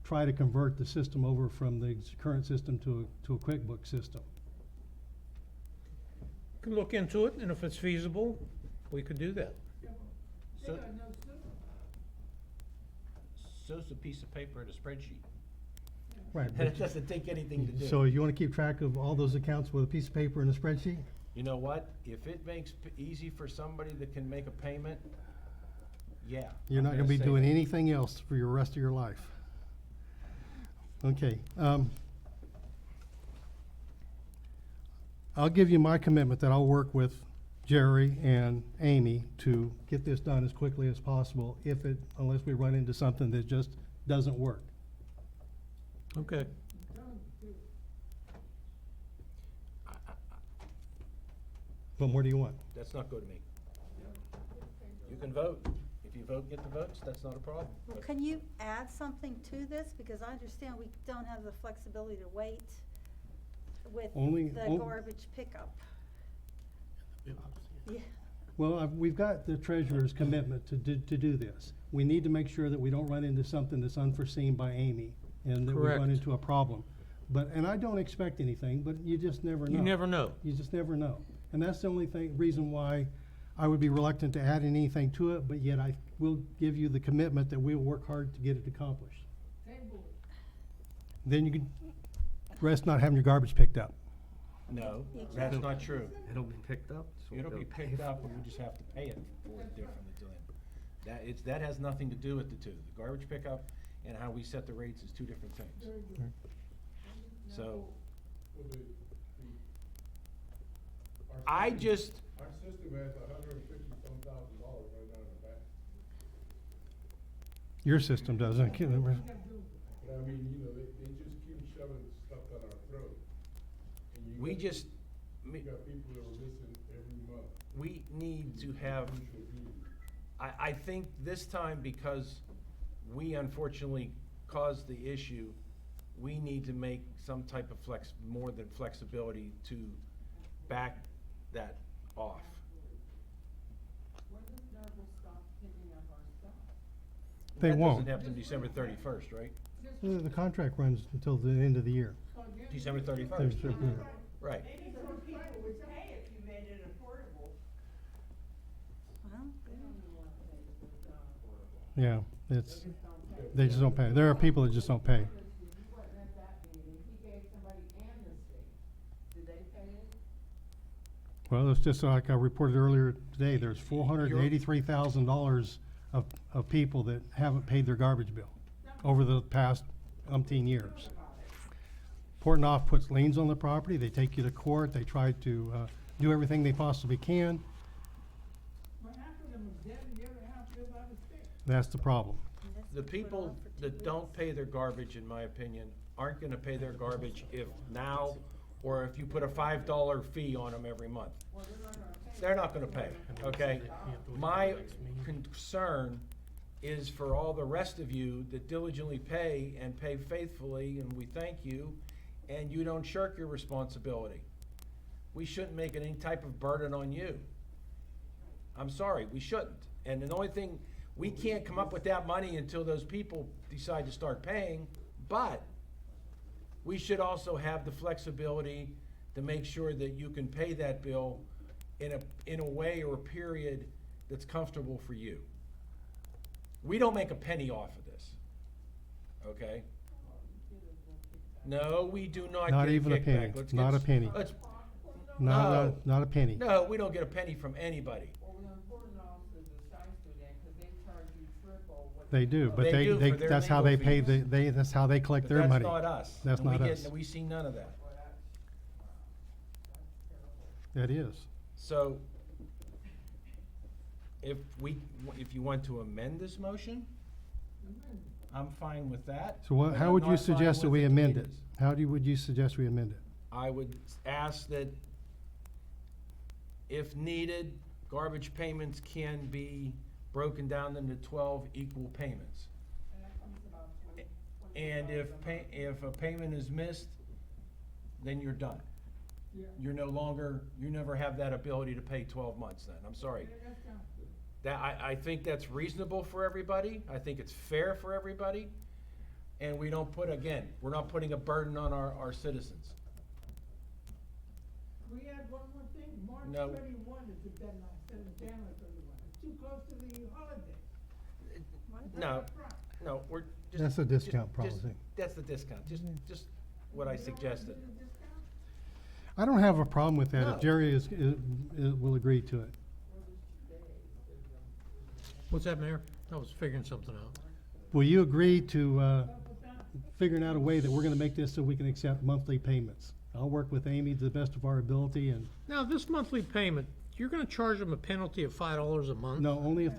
try to convert the system over from the current system to a QuickBooks system. Could look into it, and if it's feasible, we could do that. They So- got no sewer. So's a piece of paper and a spreadsheet. Right. And it doesn't take anything to do. So you wanna keep track of all those accounts with a piece of paper and a spreadsheet? You know what? If it makes easy for somebody that can make a payment, yeah. You're I'm not gonna be say doing that. anything else for your rest of your life. Okay, I'll give you my commitment that I'll work with Jerry and Amy to get this done as quickly as possible, unless we run into something that just doesn't work. Okay. What more do you want? That's not good to me. You can vote. If you vote, get the votes, that's not a problem. Well, But- can you add something to this? Because I understand we don't have the flexibility to wait with Only- the on- garbage pickup. Yeah, Well, we've got the treasurer's commitment to do this. We need to make sure that we don't run into something that's unforeseen by Amy, and that we run Correct. into a problem. And I don't expect anything, but you just never know. You never know. You just never know. And that's the only reason why I would be reluctant to add anything to it, but yet I will give you the commitment that we'll work hard to get it accomplished. Table it. Then you can rest not having your garbage picked up. No, that's not true. It'll be picked up. It'll be picked up, and we just have to pay it for it differently to them. That has nothing to do with the two. The garbage pickup and how we set the rates is two different things. Very good. So, Well, our I system- just, Our system has $150-some thousand right now in the bank. Your system doesn't. But I mean, they just keep shoving stuff down our throat. And you we got- just, You got people that are missing every month. we need to have, I think this time, because we unfortunately caused the issue, we need to make some type of more than flexibility to back that off. When does Nerval stop picking up our stuff? They won't. That doesn't happen December 31st, right? The contract runs until the end of the year. December 31st, right. Maybe some people would pay if you made it affordable. well, They don't even want to pay if it's not affordable. Yeah, They just don't pay. they just don't pay. There are people that just don't pay. You wasn't at that meeting. He gave somebody amnesty. Did they pay it? Well, it's just like I reported earlier today, there's $483,000 of people that haven't paid their garbage bill over the past umpteen years. Portnoy puts liens on the property, they take you to court, they try to do everything they possibly can. Well, half of them are dead and the other half live out of state. That's the problem. and this The was put people on for 2 that don't weeks. pay their garbage, in my opinion, aren't gonna pay their garbage if now, or if you put a $5 fee on them every month. They're not gonna pay, okay? My concern is for all the rest of you that diligently pay and pay faithfully, and we thank you, and you don't shirk your responsibility. We shouldn't make it any type of burden on you. I'm sorry, we shouldn't. And the only thing, we can't come up with that money until those people decide to start paying, but we should also have the flexibility to make sure that you can pay that bill in a way or a period that's comfortable for you. We don't make a penny off of this, okay? No, we do not Not get a even a penny. kickback. Let's Not get a penny. let's- Not, No. not a penny. No, we don't get a penny from anybody. Well, the important officers are shyster then, because they charge you triple what. They do, but They do for their that's how they legal pay, fees. that's how they collect But their that's money. not us. That's And we not get- us. We see none of that. Well, that's terrible. That is. So, if you want to amend this motion, I'm fine with that. So what, but how I'm would you not fine suggest that with we the amend it? committees. Would you suggest we amend it? I would ask that, if needed, garbage payments can be broken down into 12 equal payments. And that comes about And if $20 a month. a payment is missed, then you're done. Yeah. You never have that ability to pay 12 months then, I'm sorry. Yeah, that's down. I think that's reasonable for everybody. I think it's fair for everybody. And we don't put, again, we're not putting a burden on our citizens. Can we add one more thing? March No. 31 is the deadline, instead of January 31. It's too close to the holiday. No, no, we're just. That's a discount just- policy. That's the discount, just what I suggested. I don't have a problem with that No. if Jerry will agree to it. What's that, Mayor? I was figuring something out. Will you agree to figuring out a way that we're gonna make this so we can accept monthly payments? I'll work with Amy to the best of our ability, and, Now, this monthly payment, you're gonna charge them a penalty of $5 a month? no, only if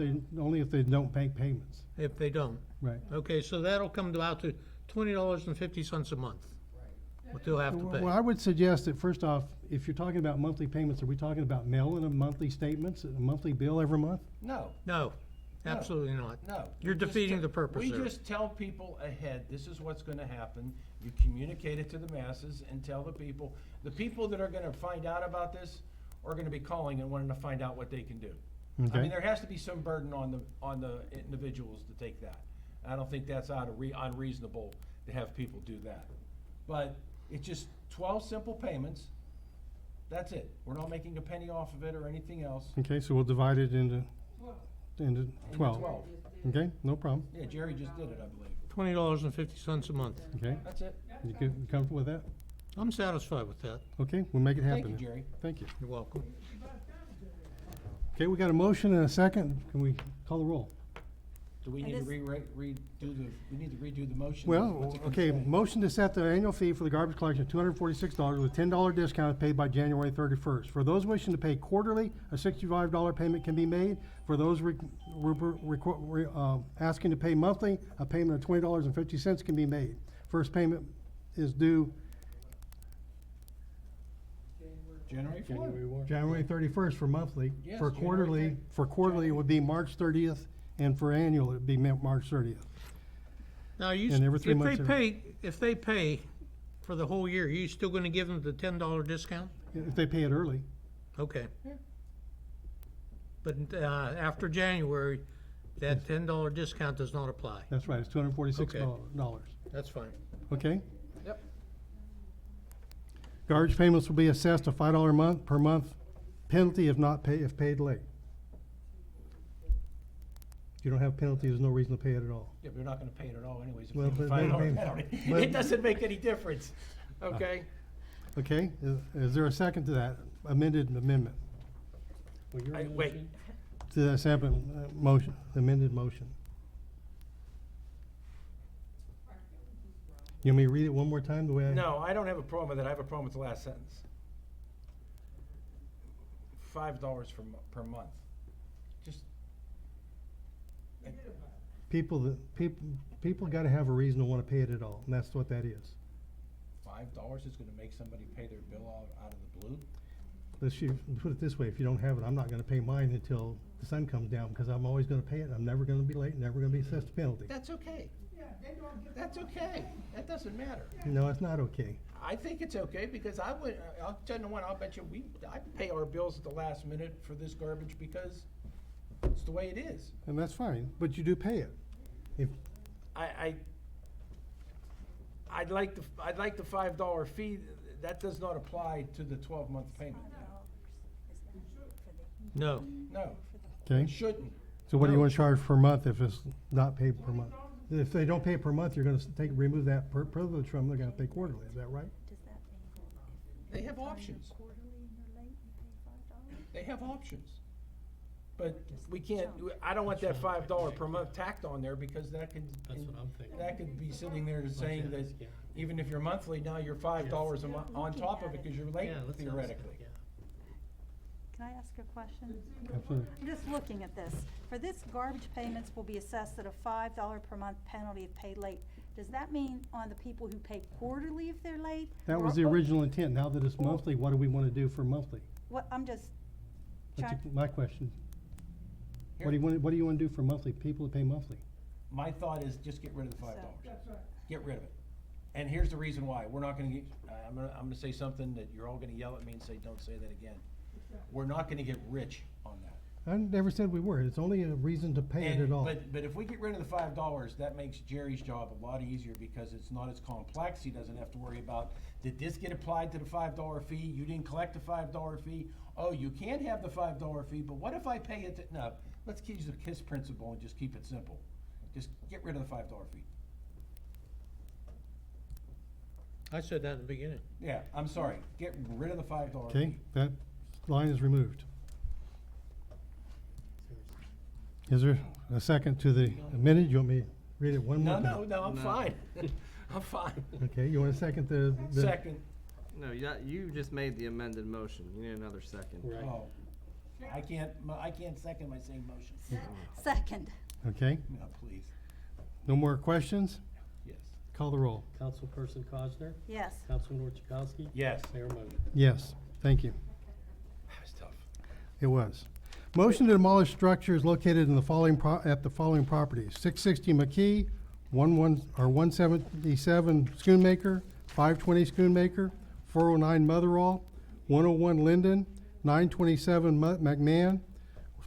they don't make payments. If they don't? Right. Okay, so that'll come out to $20.50 a month. What they'll have to pay. Well, I would suggest that, first off, if you're talking about monthly payments, are we talking about mailing them monthly statements, a monthly bill every month? No. No, absolutely not. No. You're We just defeating te- the purpose We there. just tell people ahead, this is what's gonna happen. You communicate it to the masses and tell the people that are gonna find out about this are gonna be calling and wanting to find out what they can do. I Okay. mean, there has to be some burden on the individuals to take that. I don't think that's unreasonable to have people do that. But it's just 12 simple payments. That's it. We're not making a penny off of it or anything else. Okay, so we'll divide it into 12. 12. Okay, no problem. Yeah, Jerry just did it, I believe. $20.50 a month. Okay, That's it. you comfortable with that? I'm satisfied with that. Okay, we'll make it happen. Thank you, then. Jerry. Thank you. You're welcome. Okay, we got a motion and a second. Can we call the roll? Do we And need to this- we need to redo the motion? Well, What's it gonna okay, say? motion to set the annual fee for the garbage collection at $246 with $10 discount paid by January 31st. For those wishing to pay quarterly, a $65 payment can be made. For those asking to pay monthly, a payment of $20.50 can be made. First payment is due January 4th. January 31st for monthly. Yes, For January quarterly, it would be March 30th, and for annual, it'd be March 30th. Now, And every 3 months. if they pay for the whole year, you still gonna give them the $10 discount? If they pay it early. Okay. But, after January, that $10 discount does not apply. That's right, it's $246. That's fine. Okay? Yep. Garbage payments will be assessed a $5 per month penalty if paid late. If you don't have penalty, there's no reason to pay it at all. Yeah, but we're not gonna pay it at all anyways. If Well, we have a but- $5 but- penalty. but- It doesn't make any difference, okay? Okay, is there a second to that amended amendment? Wait, To that second motion, amended motion? You want me to read it one more time the way I? no, I don't have a problem with it. I have a problem with the last sentence. $5 per month. Just, People gotta have a reason to wanna pay it at all, and that's what that is. $5 is gonna make somebody pay their bill out of the blue? Put it this way, if you don't have it, I'm not gonna pay mine until the sun comes down, because I'm always gonna pay it, I'm never gonna be late, never gonna be assessed a penalty. That's okay. That's okay. That doesn't matter. No, it's not okay. I think it's okay because I'll tell you what, I'll bet you I pay our bills at the last minute for this garbage because it's the way it is. And that's fine, but you do pay it. If, I'd like the $5 fee. That does not apply to the 12-month payment. No. No, okay, it shouldn't. so what do you No. wanna charge per month if it's not paid per month? If they don't pay per month, you're gonna remove that privilege from them, they're gonna pay quarterly, is that right? They have options. They have options. But we can't, I don't want that $5 per month tacked on there because that could, That's what I'm thinking. that could be sitting there saying that even if you're monthly, now you're $5 a month on top of it because you're late Yeah, let's theoretically. yeah. Can I ask a question? Absolutely. I'm just looking at this. For this, garbage payments will be assessed at a $5 per month penalty if paid late. Does that mean on the people who pay quarterly if they're late? That was the original intent, now that it's monthly, what do we wanna do for monthly? What, I'm just That's trying, my question. What do you wanna do for monthly, people that pay monthly? My thought is just get rid of the $5. That's right. Get rid of it. And here's the reason why. We're not gonna get, I'm gonna say something that you're all gonna yell at me and say, don't say that again. We're not gonna get rich on that. I never said we were. It's only a reason to pay it at all. But if we get rid of the $5, that makes Jerry's job a lot easier because it's not as complex. He doesn't have to worry about, did this get applied to the $5 fee? You didn't collect the $5 fee? Oh, you can't have the $5 fee, but what if I pay it to, no, let's use the KISS principle and just keep it simple. Just get rid of the $5 fee. I said that in the beginning. Yeah, I'm sorry, get rid of the $5 fee. Okay, that line is removed. Is there a second to the minute? You want me to read it one more time? No, I'm fine. I'm fine. Okay, you want to second the? Second. No, you just made the amended motion. You need another second. Right. Oh, I can't second my same motion. Second. Okay, No, please. no more questions? Yes. Call the roll. Councilperson Cosner? Yes. Councilman Orchakowski? Yes. Mayor Moser? Yes, thank you. That was tough. It was. Motion to demolish structures located in the following at the following properties: 660 McKee, 177 Schoonmaker, 520 Schoonmaker, 409 Motherall, 101 Linden, 927 McMahon,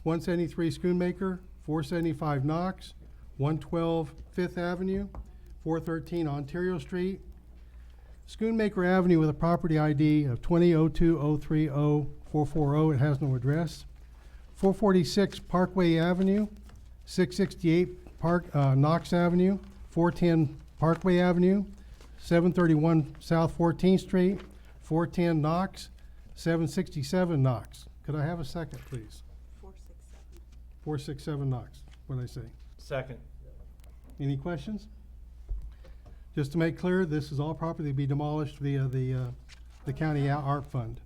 173 Schoonmaker, 475 Knox, 112 Fifth Avenue, 413 Ontario Street, Schoonmaker Avenue with a property ID of 2020300440. It has no address. 446 Parkway Avenue, 668 Knox Avenue, 410 Parkway Avenue, 731 South 14th Street, 410 Knox, 767 Knox. Could I have a second, please? 467 Knox. What did I say? Second. Any questions? Just to make clear, this is all property to be demolished via the county ARP fund.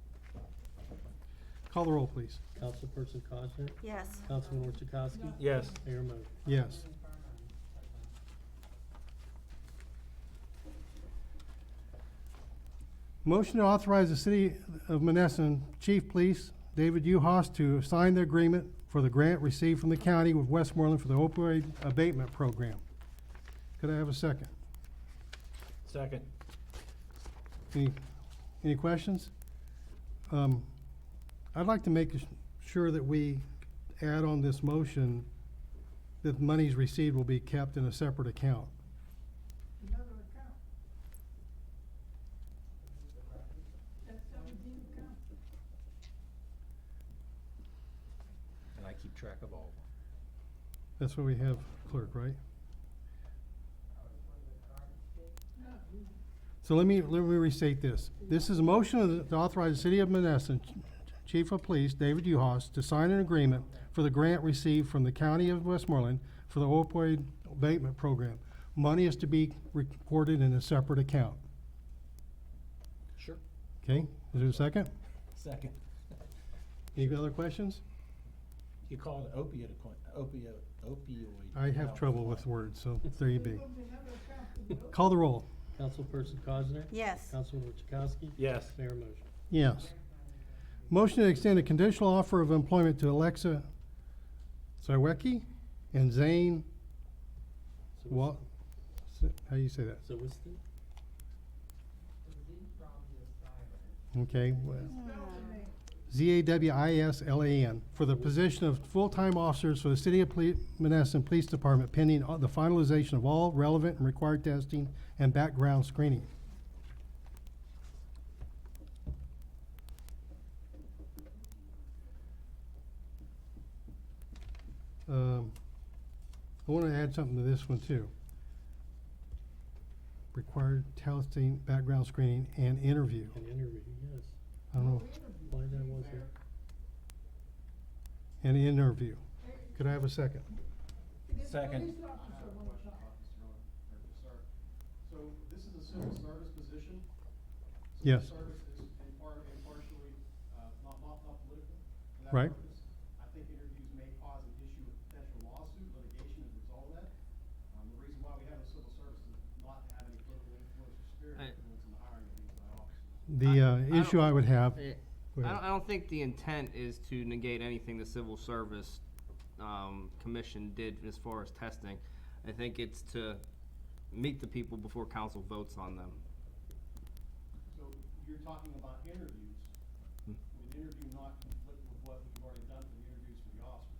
Call the roll, please. Councilperson Cosner? Yes. Councilman Orchakowski? Yes. Mayor Moser? Yes. Motion to authorize the City of Monessen Chief Police David Uhas to sign the agreement for the grant received from the county with Westmoreland for the opioid abatement program. Could I have a second? Second. Any questions? I'd like to make sure that we add on this motion that monies received will be kept in a separate account. Another account. That's 17 accounts. And I keep track of all. That's what we have, clerk, right? So let me restate this. This is a motion to authorize the City of Monessen Chief of Police David Uhas to sign an agreement for the grant received from the County of Westmoreland for the opioid abatement program. Money is to be recorded in a separate account. Sure. Okay, is there a second? Second. Any other questions? You call it opioid. I have trouble with words, so there you be. Call the roll. Councilperson Cosner? Yes. Councilman Orchakowski? Yes. Mayor Moser? Yes. Motion to extend a conditional offer of employment to Alexa Zawecki and Zane, how do you say that? Zawiston? Okay. Zawislan for the position of full-time officers for the City of Monessen Police Department pending the finalization of all relevant and required testing and background screening. I want to add something to this one too. Required testing, background screening, and interview. An interview, yes. I don't know. Why that was there? An interview. Could I have a second? Second. So this is a civil service position? Yes. Civil service is impartially, not political. For that Right. purpose, I think interviews may cause an issue with potential lawsuit, litigation as a result of that. The reason why we have a civil service is not to have any political influence or spirit influence in the hiring of these officers. The issue I would have. Go ahead. I don't think the intent is to negate anything the civil service commission did as far as testing. I think it's to meet the people before council votes on them. So you're talking about interviews. Would an interview not conflict with what we've already done for the interviews for the officers?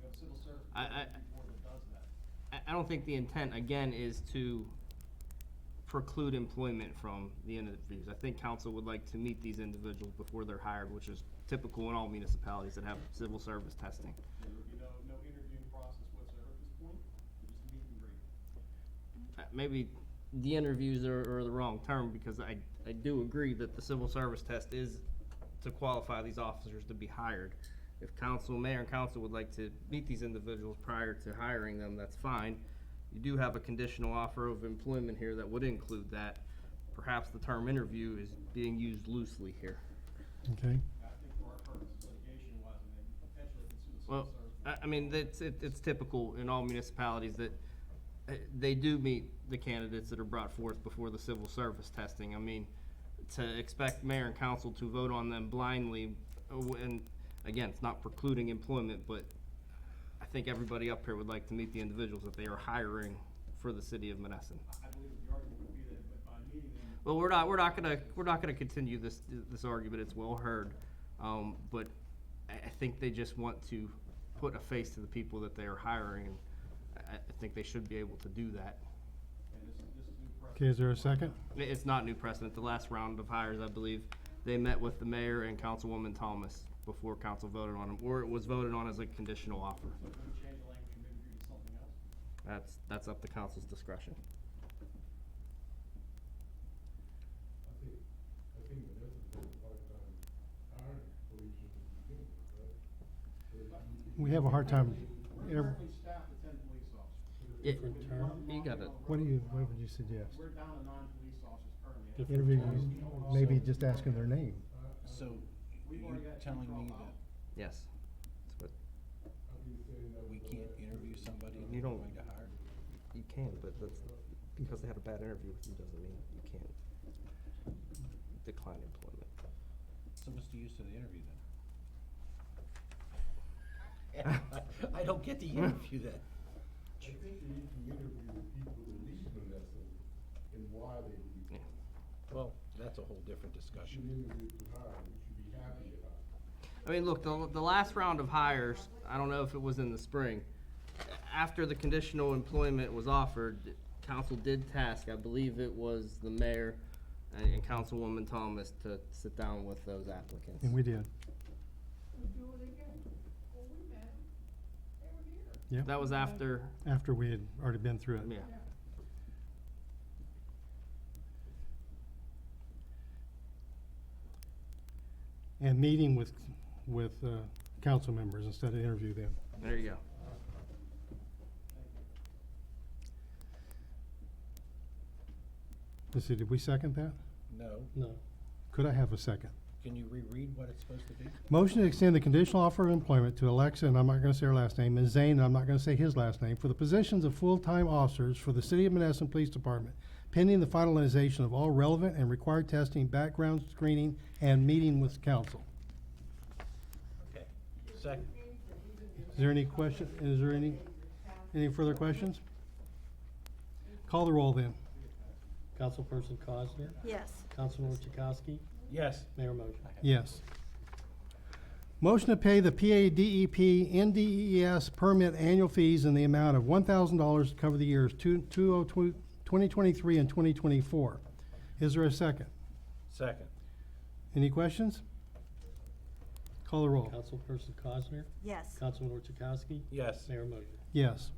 have civil service I- before that does that. I don't think the intent, again, is to preclude employment from the interviews. I think council would like to meet these individuals before they're hired, which is typical in all municipalities that have civil service testing. There would be no interviewing process whatsoever at this point, just a meet and greet. Maybe the interviews are the wrong term, because I do agree that the civil service test is to qualify these officers to be hired. If mayor and council would like to meet these individuals prior to hiring them, that's fine. You do have a conditional offer of employment here that would include that. Perhaps the term interview is being used loosely here. Okay. I think for our purposes, litigation-wise, I mean, potentially if it's through the Well, civil service. I mean, it's typical in all municipalities that they do meet the candidates that are brought forth before the civil service testing. I mean, to expect mayor and council to vote on them blindly, and again, it's not precluding employment, but I think everybody up here would like to meet the individuals that they are hiring for the city of Monessen. I believe the argument would be that by meeting them. Well, we're not gonna continue this argument. It's well heard, but I think they just want to put a face to the people that they are hiring, and I think they should be able to do that. And this is new precedent. Okay, is there a second? It's not new precedent. The last round of hires, I believe, they met with the mayor and Councilwoman Thomas before council voted on them, or it was voted on as a conditional offer. So if we change the language from interview to something else? That's up to council's discretion. I think Monessen's been a hard time hiring police in the beginning, right? We have a hard time. We're currently staffed at 10 police officers. Different term? You got it. What would you suggest? We're down to 9 police officers currently. Different Interviews, maybe just asking their name. So, We've you're already got two telling me dropout. that Yes. That's what we can't interview somebody You we're don't- going to hire? you can, but that's, because they had a bad interview with you doesn't mean you can't decline employment. So what's the use of the interview then? I don't get the interview then. I think you need to interview the people that leave Monessen and why they leave. Yeah. Well, that's a whole different You discussion. should interview to hire, you should be happy to hire. I mean, look, the last round of hires, I don't know if it was in the spring, after the conditional employment was offered, council did task, I believe it was the mayor and Councilwoman Thomas to sit down with those applicants. And we did. We do it again. Well, we met 'em. They were here. Yep. That was after, After we had already been through it. yeah. And meeting with council members instead of interview them. There you go. Let's see, did we second that? No. No. Could I have a second? Can you reread what it's supposed to be? Motion to extend the conditional offer of employment to Alexa, and I'm not gonna say her last name, and Zane, and I'm not gonna say his last name, for the positions of full-time officers for the City of Monessen Police Department, pending the finalization of all relevant and required testing, background screening, and meeting with council. Okay. Second. Is there any question, is there any further questions? Call the roll then. Councilperson Cosner, Yes. Councilman Chakowski, Yes. Mayor Moser. Yes. Motion to pay the PADEP NDES permit annual fees in the amount of $1,000 to cover the years 2023 and 2024. Is there a second? Second. Any questions? Call the roll. Councilperson Cosner, Yes. Councilman Chakowski, Yes. Mayor Moser. Yes.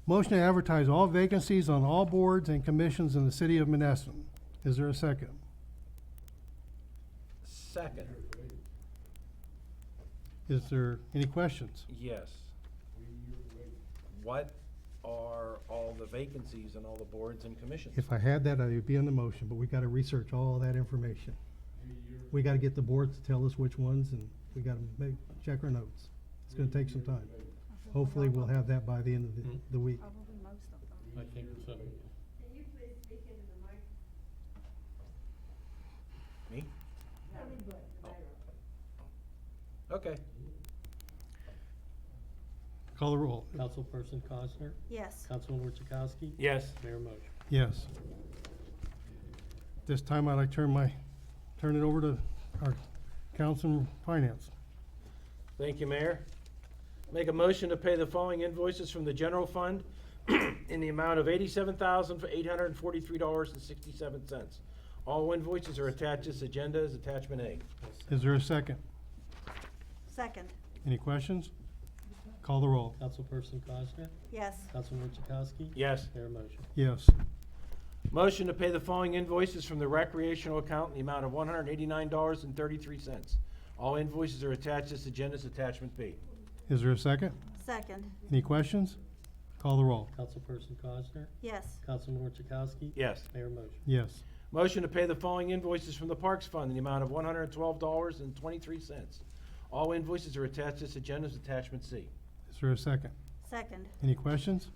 Motion to advertise all vacancies on all boards and commissions in the city of Monessen. Is there a second? Second. Is there any questions? Yes. What are all the vacancies in all the boards and commissions? If I had that, I would be on the motion, but we gotta research all that information. We gotta get the boards to tell us which ones, and we gotta check our notes. It's gonna take some time. Hopefully, we'll have that by the end of the week. Probably most of them. I think so. Can you please speak into the mic? Me? Everybody, the mayor. Okay. Call the roll. Councilperson Cosner, Yes. Councilman Chakowski, Yes. Mayor Moser. Yes. This time I'd like to turn it over to our council and finance. Thank you, Mayor. Make a motion to pay the following invoices from the general fund in the amount of $87,843.67. All invoices are attached to this agenda as attachment A. Is there a second? Second, Any questions? Call the roll. Councilperson Cosner? yes. Councilman Chakowski? Yes. Mayor motion. Yes. Motion to pay the following invoices from the recreational account in the amount of $189.33. All invoices are attached to this agenda as attachment B. Is there a second? Second, Any questions? Call the roll. Councilperson Cosner? yes. Councilman Chakowski? Yes. Mayor motion. Yes. Motion to pay the following invoices from the Parks Fund in the amount of $112.23. All invoices are attached to this agenda as attachment C. Is there a second? Second, Any questions?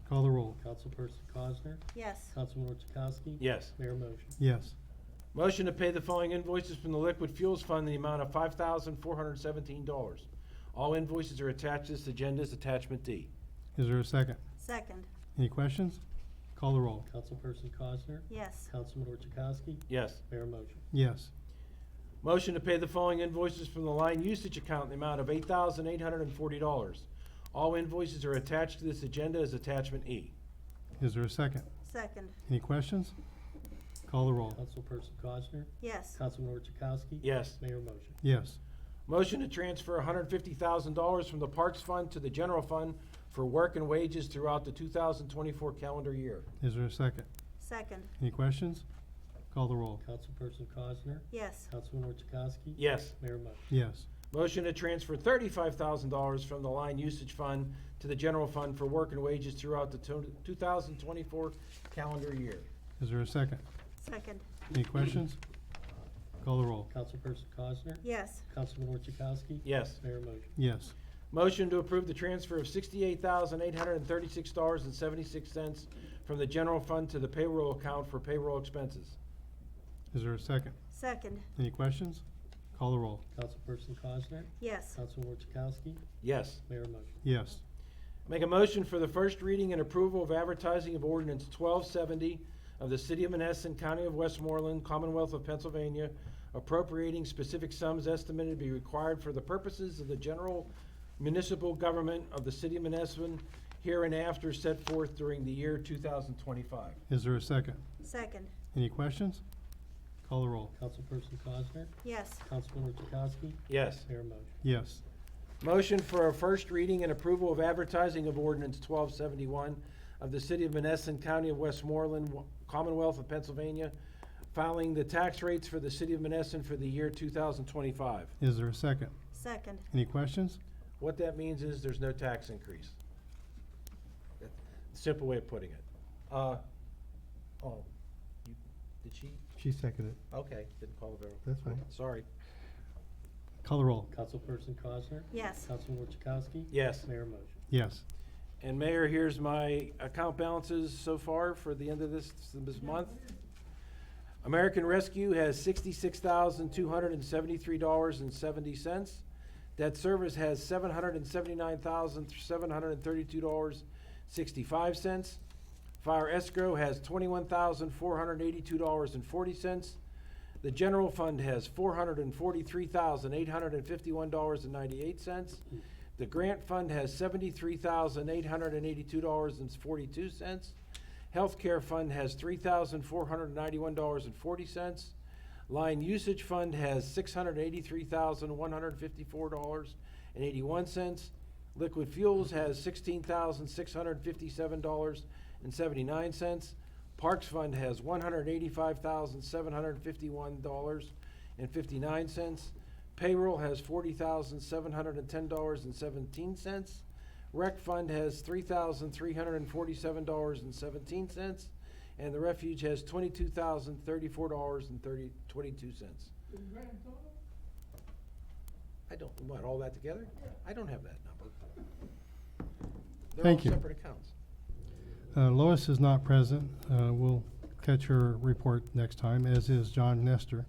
Call the roll. Councilperson Cosner? yes. Councilman Chakowski? Yes. Mayor motion. Yes. Motion to pay the following invoices from the Liquid Fuels Fund in the amount of $5,417. All invoices are attached to this agenda as attachment D. Is there a second? Second, Any questions? Call the roll. Councilperson Cosner? yes. Councilman Chakowski? Yes. Mayor motion. Yes. Motion to pay the following invoices from the line usage account in the amount of $8,840. All invoices are attached to this agenda as attachment E. Is there a second? Second, Any questions? Call the roll. Councilperson Cosner? yes. Councilman Chakowski? Yes. Mayor motion. Yes. Motion to transfer $150,000 from the Parks Fund to the General Fund for work and wages throughout the 2024 calendar year. Is there a second? Second, Any questions? Call the roll. Councilperson Cosner? yes. Councilman Chakowski? Yes. Mayor motion. Yes. Motion to transfer $35,000 from the line usage fund to the general fund for work and wages throughout the 2024 calendar year. Is there a second? Second, Any questions? Call the roll. Councilperson Cosner? yes. Councilman Chakowski? Yes. Mayor motion. Yes. Motion to approve the transfer of $68,836.76 from the general fund to the payroll account for payroll expenses. Is there a second? Second, Any questions? Call the roll. Councilperson Cosner? yes. Councilman Chakowski? Yes. Mayor motion. Yes. Make a motion for the first reading and approval of advertising of ordinance 1270 of the City of Monessen, County of Westmoreland, Commonwealth of Pennsylvania, appropriating specific sums estimated to be required for the purposes of the general municipal government of the City of Monessen, hereinafter set forth during the year 2025. Is there a second? Second, Any questions? Call the roll. Councilperson Cosner? yes. Councilman Chakowski? Yes. Mayor motion. Yes. Motion for a first reading and approval of advertising of ordinance 1271 of the City of Monessen, County of Westmoreland, Commonwealth of Pennsylvania, filing the tax rates for the City of Monessen for the year 2025. Is there a second? Second, Any questions? What that means is there's no tax increase. Simple way of putting it. Did she? She seconded. Okay, didn't call the vote. That's fine. Sorry. Call the roll. Councilperson Cosner? yes. Councilman Chakowski? Yes. Mayor motion. Yes. And Mayor, here's my account balances so far for the end of this month. American Rescue has $66,273.70. Debt Service has $779,732.65. Fire Escrow has $21,482.40. The General Fund has $443,851.98. The Grant Fund has $73,882.42. Healthcare Fund has $3,491.40. Line Usage Fund has $683,154.81. Liquid Fuels has $16,657.79. Parks Fund has $185,751.59. Payroll has $40,710.17. Rec Fund has $3,347.17. And the Refuge has $22,034.22. I don't, what, all that together? I don't have that number. Thank you. They're all separate accounts. Lois is not present. We'll catch her report next time, as is John Nestor.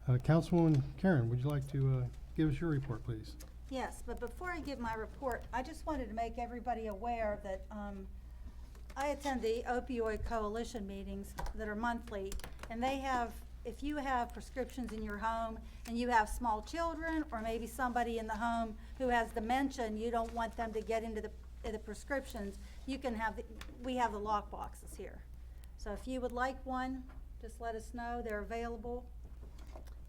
Councilwoman Karen, would you like to give us your report, please? Yes, but before I give my report, I just wanted to make everybody aware that I attend the opioid coalition meetings that are monthly, and they have if you have prescriptions in your home and you have small children, or maybe somebody in the home who has dementia and you don't want them to get into the prescriptions, you can have, we have the lock boxes here. So if you would like one, just let us know, they're available.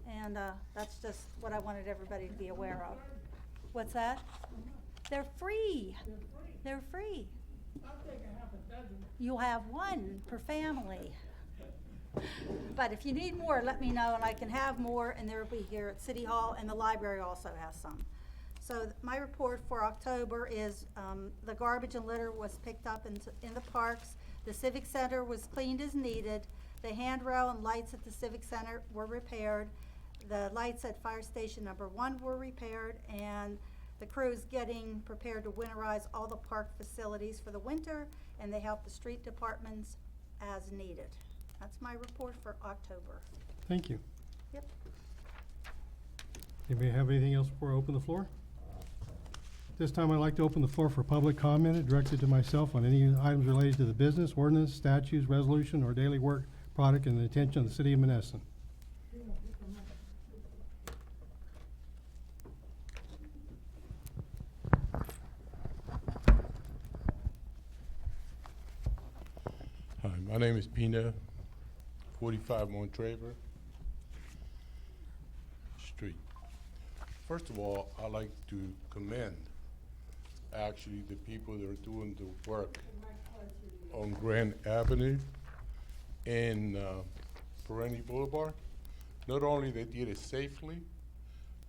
And that's just what I wanted everybody to be aware of. What's that? They're free. They're free. I'll take a half a dozen. You'll have one per family. But if you need more, let me know, and I can have more, and they'll be here at City Hall, and the library also has some. So my report for October is the garbage and litter was picked up in the parks. The Civic Center was cleaned as needed. The handrail and lights at the Civic Center were repaired. The lights at Fire Station number 1 were repaired, and the crew is getting prepared to winterize all the park facilities for the winter, and they help the street departments as needed. That's my report for October. Thank you. Yep. Anybody have anything else before I open the floor? This time I'd like to open the floor for public comment directed to myself on any items related to the business, ordinance, statutes, resolution, or daily work product in the attention of the city of Monessen. Hi, my name is Pina, 45 Montraver Street. First of all, I'd like to commend actually the people that are doing the work on Grand Avenue and Perenni Boulevard. Not only they did it safely,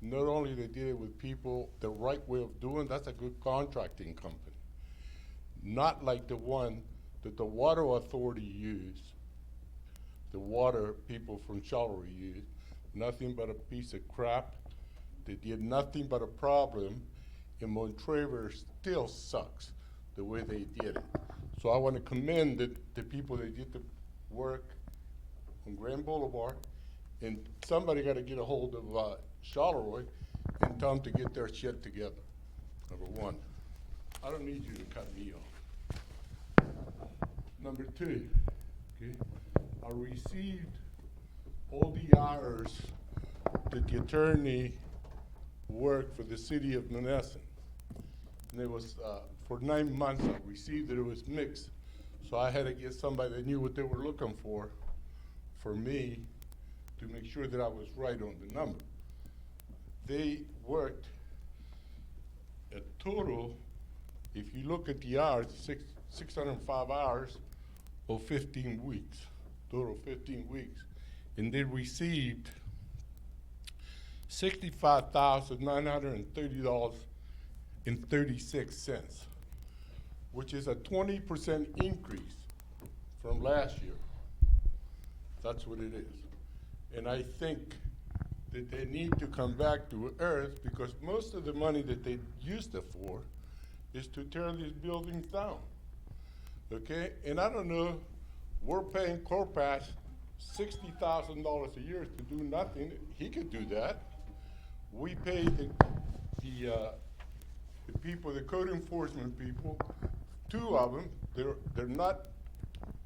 not only they did it with people the right way of doing, that's a good contracting company. Not like the one that the water authority used, the water people from Charleroy used, nothing but a piece of crap. They did nothing but a problem, and Montraver still sucks the way they did it. So I want to commend the people that did the work on Grand Boulevard, and somebody got to get a hold of Charleroy and tell them to get their shit together, number one. I don't need you to cut me off. Number two, okay, I received all the hours that the attorney worked for the city of Monessen. And it was, for 9 months I received it, it was mixed. So I had to get somebody that knew what they were looking for me to make sure that I was right on the number. They worked a total, if you look at the hours, 605 hours or 15 weeks, total 15 weeks. And they received $65,930.36, which is a 20% increase from last year. That's what it is. And I think that they need to come back to earth, because most of the money that they used it for is to tear these buildings down. Okay, and I don't know, we're paying Corpass $60,000 a year to do nothing. He could do that. We pay the people, the code enforcement people, 2 of them, they're not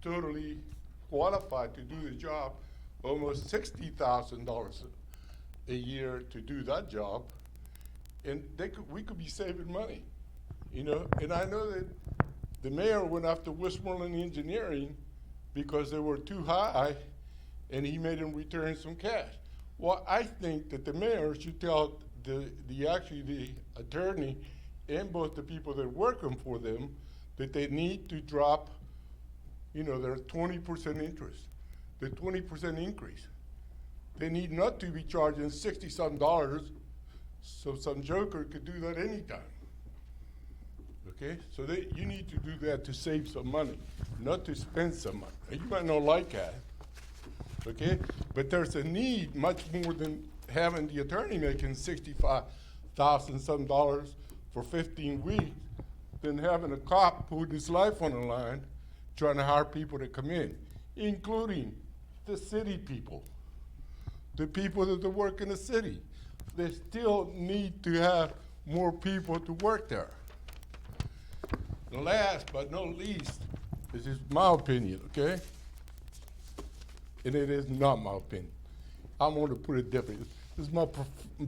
totally qualified to do the job, almost $60,000 a year to do that job, and we could be saving money, you know. And I know that the mayor went after Westmoreland Engineering because they were too high, and he made them return some cash. Well, I think that the mayor should tell the attorney and both the people that are working for them that they need to drop, you know, their 20% interest, the 20% increase. They need not to be charging $60-some, so some joker could do that anytime. Okay, so you need to do that to save some money, not to spend some money. You might not like that, okay? But there's a need much more than having the attorney making $65,000-some for 15 weeks than having a cop putting his life on the line trying to hire people to come in, including the city people, the people that work in the city. They still need to have more people to work there. The last but not least, this is my opinion, okay? And it is not my opinion. I'm gonna put it different. This is my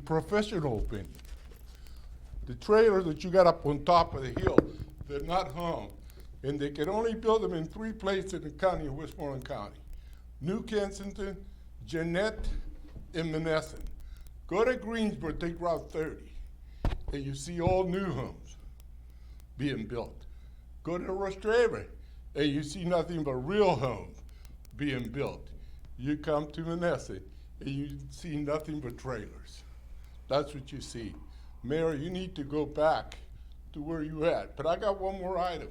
professional opinion. The trailers that you got up on top of the hill, they're not hung. And they can only build them in 3 places in the county of Westmoreland County. New Kensington, Jeanette, and Monessen. Go to Greensboro, take Route 30, and you see all new homes being built. Go to Rostreville, and you see nothing but real homes being built. You come to Monessen, and you see nothing but trailers. That's what you see. Mayor, you need to go back to where you at. But I got one more item.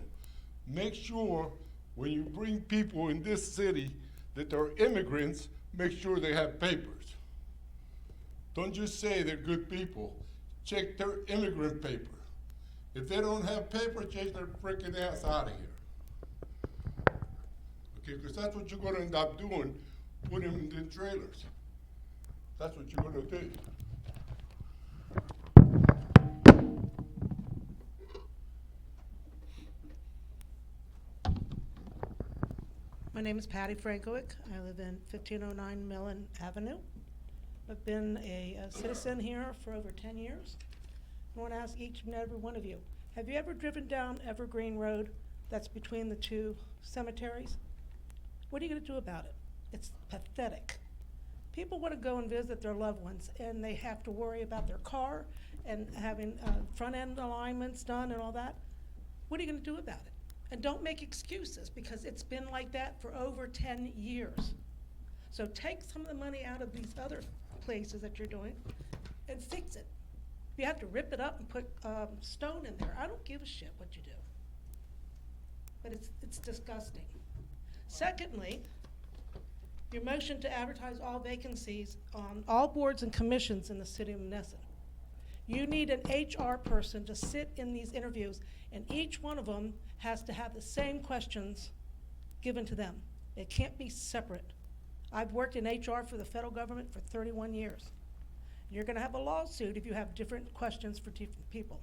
Make sure when you bring people in this city that they're immigrants, make sure they have papers. Don't just say they're good people. Check their immigrant paper. If they don't have paper, chase their freaking ass out of here. Okay, because that's what you're gonna end up doing, putting them in trailers. That's what you're gonna do. My name is Patty Frankowick. I live in 1509 Mellon Avenue. I've been a citizen here for over 10 years. I want to ask each and every one of you, have you ever driven down Evergreen Road that's between the 2 cemeteries? What are you going to do about it? It's pathetic. People want to go and visit their loved ones, and they have to worry about their car and having front-end alignments done and all that. What are you going to do about it? And don't make excuses, because it's been like that for over 10 years. So take some of the money out of these other places that you're doing and fix it. If you have to rip it up and put stone in there, I don't give a shit what you do. But it's disgusting. Secondly, your motion to advertise all vacancies on all boards and commissions in the city of Monessen. You need an HR person to sit in these interviews, and each one of them has to have the same questions given to them. It can't be separate. I've worked in HR for the federal government for 31 years. You're gonna have a lawsuit if you have different questions for different people.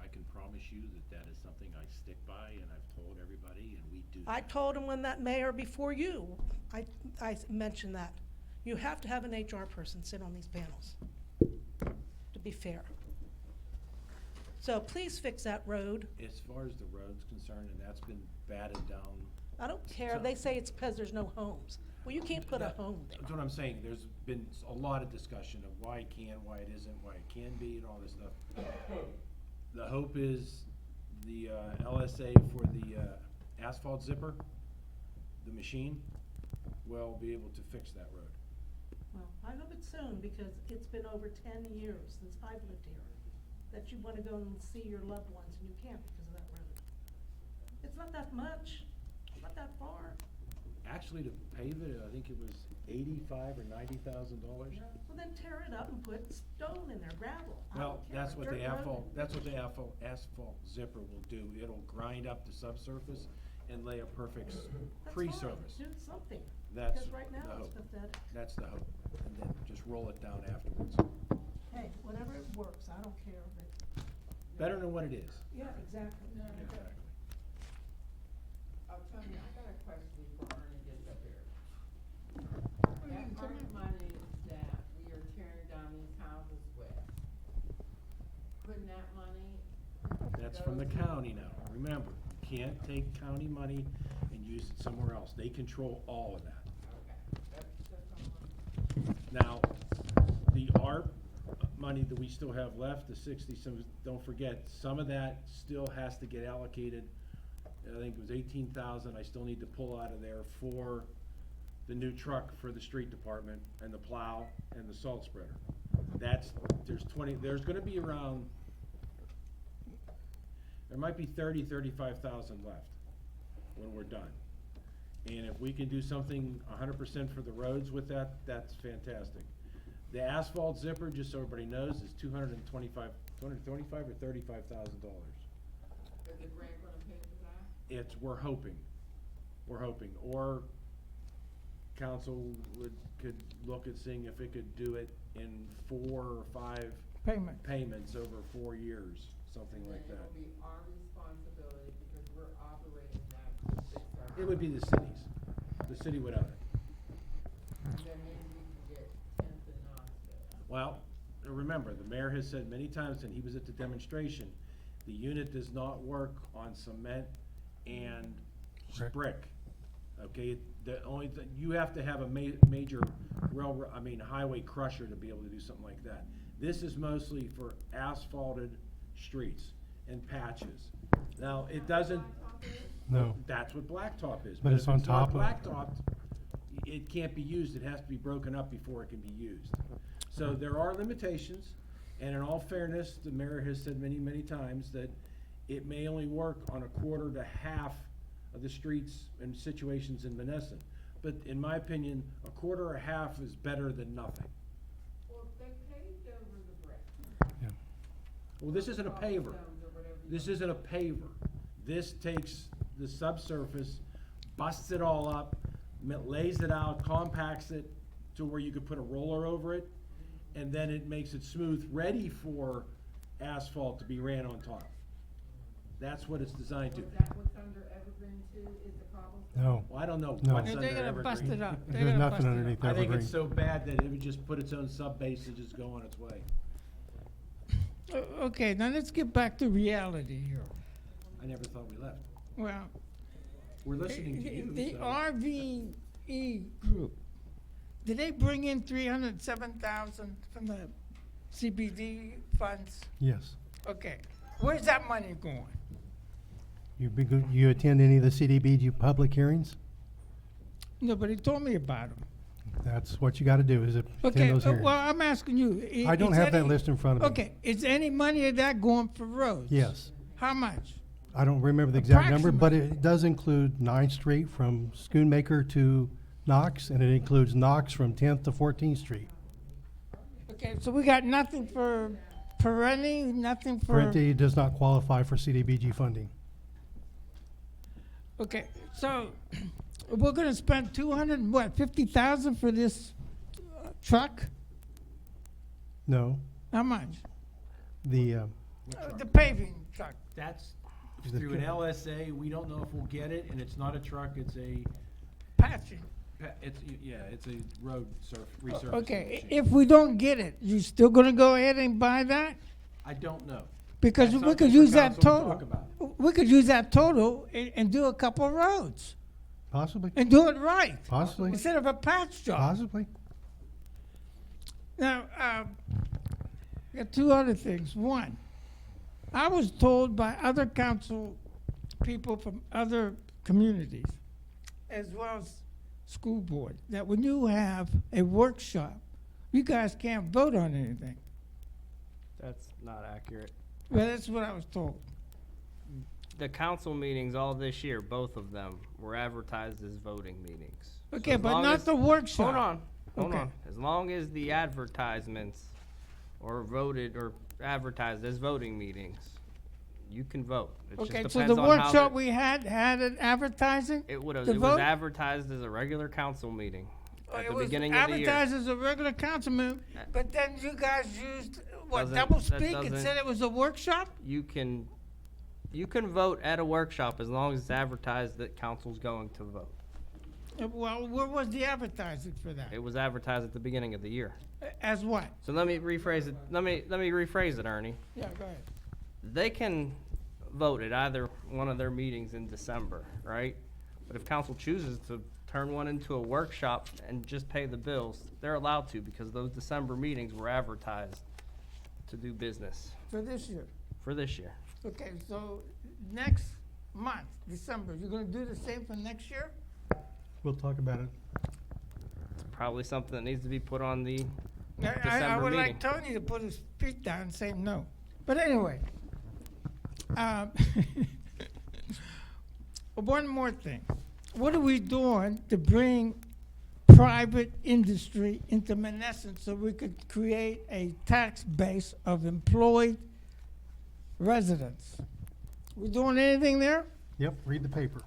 I can promise you that that is something I stick by, and I've told everybody, and we do. I told him when that mayor before you, I mentioned that. You have to have an HR person sit on these panels, to be fair. So please fix that road. As far as the road's concerned, and that's been batted down. I don't care, they say it's because there's no homes. Well, you can't put a home there. That's what I'm saying. There's been a lot of discussion of why it can, why it isn't, why it can be, and all this stuff. The hope is the LSA for the asphalt zipper, the machine, will be able to fix that road. Well, I hope it's soon, because it's been over 10 years since I've lived here, that you want to go and see your loved ones, and you can't because of that road. It's not that much, it's not that far. Actually, to pave it, I think it was $85,000 or $90,000. Well, then tear it up and put stone in there, gravel. I Well, don't care. that's what Dirt the road. asphalt zipper will do. It'll grind up the subsurface and lay a perfect That's pre-service. fine. Do something, That's because right now the it's hope. pathetic. That's the hope, and then just roll it down afterwards. Hey, whatever it works, I don't care, but, Better than what it is. yeah, exactly. Exactly. Tony, I got a question for Ernie gets up here. That current money that we are tearing down these houses with, couldn't that money? That's go from the to- county now. Remember, you can't take county money and use it somewhere else. They control all of that. Okay, that's all. Now, the ARP money that we still have left, the 60, some, don't forget, some of that still has to get allocated. I think it was 18,000 I still need to pull out of there for the new truck for the street department and the plow and the salt spreader. There's gonna be around, there might be 35,000 left when we're done. And if we can do something 100% for the roads with that, that's fantastic. The asphalt zipper, just so everybody knows, is $225 or $35,000. Is the grant gonna pay for that? We're hoping, or council could look at seeing if it could do it in 4 or 5 payments over 4 years, something like And that. it'll be our responsibility because we're operating that to fix our. It would be the city's, the city would own it. That means we can get 10,000 Well, remember, the mayor has said many times, and he was at the demonstration, the unit does not work on cement and brick. Okay, the only thing, you have to have a major highway crusher to be able to do something like that. This is mostly for asphalted streets and patches. Now, it doesn't. No. That's what blacktop is. But it's if on not top of- blacktop, it can't be used. It has to be broken up before it can be used. So there are limitations, and in all fairness, the mayor has said many, many times that it may only work on a quarter to half of the streets and situations in Monessen. But in my opinion, a quarter or half is better than nothing. Well, they paved over the brick. Well, this isn't a paver. This isn't a paver. This takes the subsurface, busts it all up, lays it out, compacts it to where you could put a roller over it, and then it makes it smooth, ready for asphalt to be ran on top. That's what it's designed to. Is that what's under Evergreen too, is the cobblestone? No. Well, I don't know No. what's They're under gonna bust Evergreen. it up. They're There's gonna nothing bust it up. underneath I think Evergreen. it's so bad that it would just put its own sub-base and just go on its way. Okay, now let's get back to reality here. I never thought we left. Well, We're listening to you, the so. RVE group, did they bring in 307,000 from the CBD funds? Yes. Okay, where's that money going? You attend any of the CDBG public hearings? Nobody told me about them. That's what you gotta do, is Okay, attend those hearings. well, I'm asking you. I don't is have that any- list in front of me. Okay, is any money of that going for roads? Yes. How much? I don't remember the exact number, but Approximate. it does include 9th Street from Schoonmaker to Knox, and it includes Knox from 10th to 14th Street. Okay, so we got nothing for Perenni, nothing for. Parenti does not qualify for CDBG funding. Okay, so we're gonna spend 50,000 for this truck? No, How much? the, The paving truck. That's The through an ca- LSA. We don't know if we'll get it, and it's not a truck, it's a, Patching. it's a road resurfacing. Okay, machine. if we don't get it, you still gonna go ahead and buy that? I don't know. Because That's we could something for use that council to talk total. about. We could use that total and do a couple of roads possibly, and do it right. possibly, Instead of a patch job. possibly. Now, got two other things. One, I was told by other council people from other communities, as well as school board, that when you have a workshop, you guys can't vote on anything. That's not accurate. Well, that's what I was told. The council meetings all this year, both of them, were advertised as voting meetings. So Okay, as but long not as- the workshop. Hold Okay. on. As long as the advertisements are voted or advertised as voting meetings, you can vote. It just Okay, depends so the on how workshop the- we had an advertising? It would have, to it was vote? advertised as a regular council meeting at the beginning of the year. Advertised as a regular councilman, but then you guys used, what, Doesn't- double that speak and doesn't- said it was a workshop? You can vote at a workshop as long as it's advertised that council's going to vote. Well, where was the advertising for that? It was advertised at the beginning of the year. As what? So let me rephrase it. Let me rephrase it, Ernie. Yeah, go ahead. They can vote at either one of their meetings in December, right? But if council chooses to turn one into a workshop and just pay the bills, they're allowed to because those December meetings were advertised to do business For this year? for this year. Okay, so next month, December, you're gonna do the same for next year? We'll talk about it. It's probably something that needs to be put on the I December would meeting. like Tony to put his feet down and say no. But anyway, one more thing. What are we doing to bring private industry into Monessen so we could create a tax base of employed residents? We doing anything there? Yep, read the paper.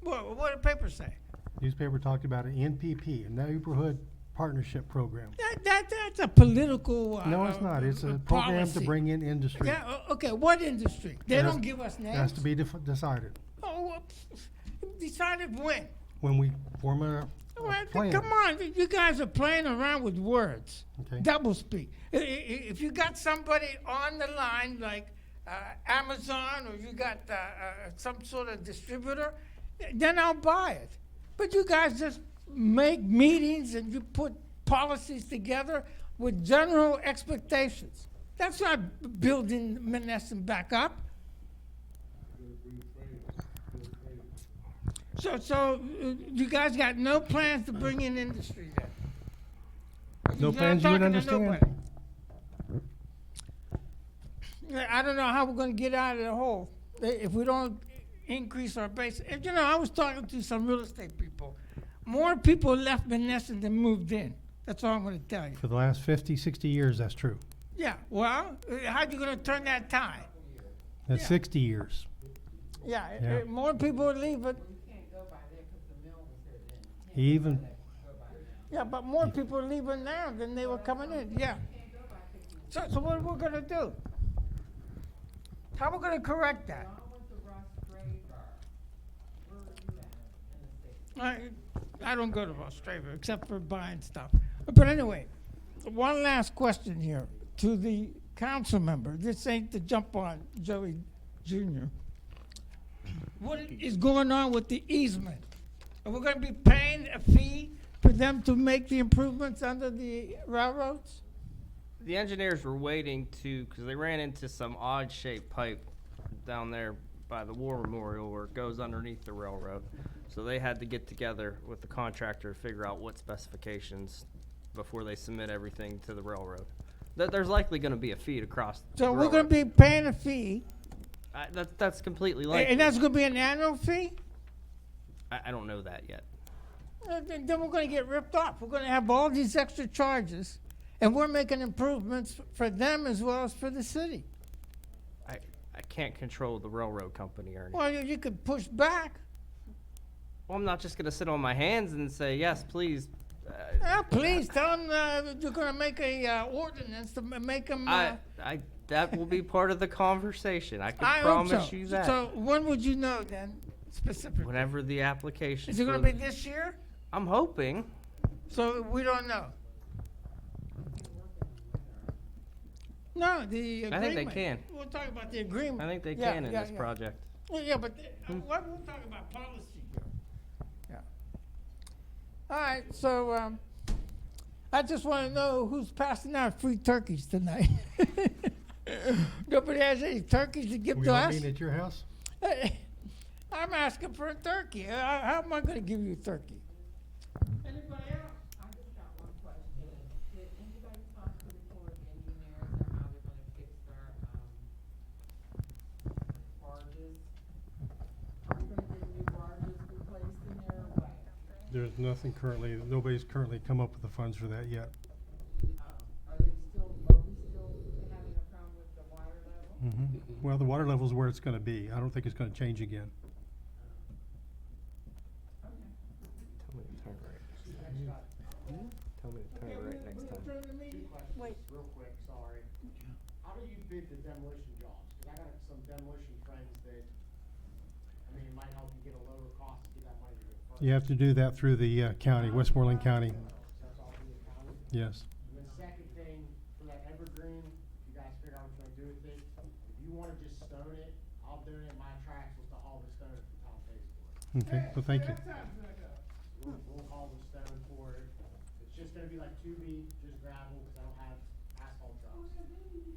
What did the paper say? Newspaper talked about an NPP, a Neighborhood Partnership Program. That's a political. No, it's not. It's a program to policy. bring in industry. Yeah, okay, what industry? They It has- don't give us names. It has to be decided. Oh, well, decided when? When we form a Well, plan. come on, you guys are playing around with words. Okay. Double speak. If you got somebody on the line like Amazon or you got some sort of distributor, then I'll buy it. But you guys just make meetings and you put policies together with general expectations. That's not building Monessen back up. So you guys got no plans to bring in industry then? No You're not plans you would talking to understand? nobody. I don't know how we're gonna get out of the hole if we don't increase our base. And, I was talking to some real estate people. More people left Monessen than moved in. That's all I'm gonna tell you. For the last 50, 60 years, that's true. Yeah, well, how you gonna turn that tide? That's Yeah. 60 years. Yeah, Yeah. more people leave it. Even, Yeah, but more people are leaving now than they were coming in, yeah. So what are we gonna do? How are we gonna correct that? I don't go to Australia except for buying stuff. But anyway, one last question here to the council member. This ain't to jump on Joey Jr. What is going on with the easement? Are we gonna be paying a fee for them to make the improvements under the railroads? The engineers were waiting because they ran into some odd-shaped pipe down there by the War Memorial where it goes underneath the railroad. So they had to get together with the contractor to figure out what specifications before they submit everything to the railroad. There's likely going to be a fee to cross the So we're gonna railroad. be paying a fee, That's completely likely. and that's gonna be an annual fee? I don't know that yet. Then we're gonna get ripped off. We're gonna have all these extra charges, and we're making improvements for them as well as for the city. I can't control the railroad company, Ernie. Well, you could push back. Well, I'm not just going to sit on my hands and say, yes, please. Please tell them you're gonna make a ordinance to make them. That will be part of the conversation. I can I hope promise so. you that. So when would you know then, specifically? Whenever the application. Is it gonna be this year? I'm hoping. So we don't know. No, the agreement. I think they can. We'll talk about the agreement. I think they Yeah, can in yeah, this yeah. project. Yeah, but we'll talk about policy here. Yeah. All right, so I just want to know who's passing out free turkeys tonight. Nobody has any turkeys to give we to all us? meeting at your house? I'm asking for a turkey. How am I going to give you a turkey? Anybody else? I just got one question. Did anybody talk to the Corps of Engineers on how they're gonna fix their, barges? Are we gonna get new barges replaced in there or what? There's nothing currently, nobody's currently come up with the funds for that yet. Are we still having a problem with the water level? Well, the water level's where it's gonna be. I don't think it's gonna change again. Tell me to turn right next time. Wait. Real quick, sorry. How do you bid the demolition jobs? Cause I got some demolition friends that, it might help you get a lower cost to get that money to go first. You have to do that through the county, Westmoreland County. That's all through the county? Yes. And then second thing, for that evergreen, if you guys figure out what you're gonna do with it, if you wanna just stone it, I'll donate my tracks with the haul the stone if the town pays for it. Okay, well, thank you. We'll haul the stone for it. It's just gonna be like 2B, just gravel, cause I don't have asphalt trucks.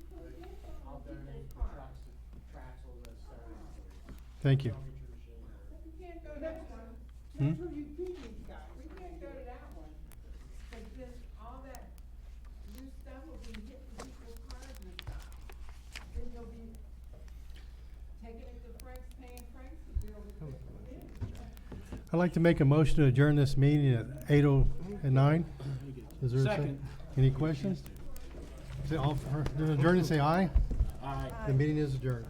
But I'll donate the trucks, the tracks, or the stone for you. Thank you. Don't get your machine hurt. We can't go to that one. Hmm? That's where you keep these guys. We can't go to that one. Cause then all that new stuff will be hitting people's cars and stuff. Then you'll be taking it to Frank's, paying Frank's to build it. I'd like to make a motion to adjourn this meeting at 8:09. Is there a second? Any questions? Say all, adjourn and say aye. Aye. The meeting is adjourned.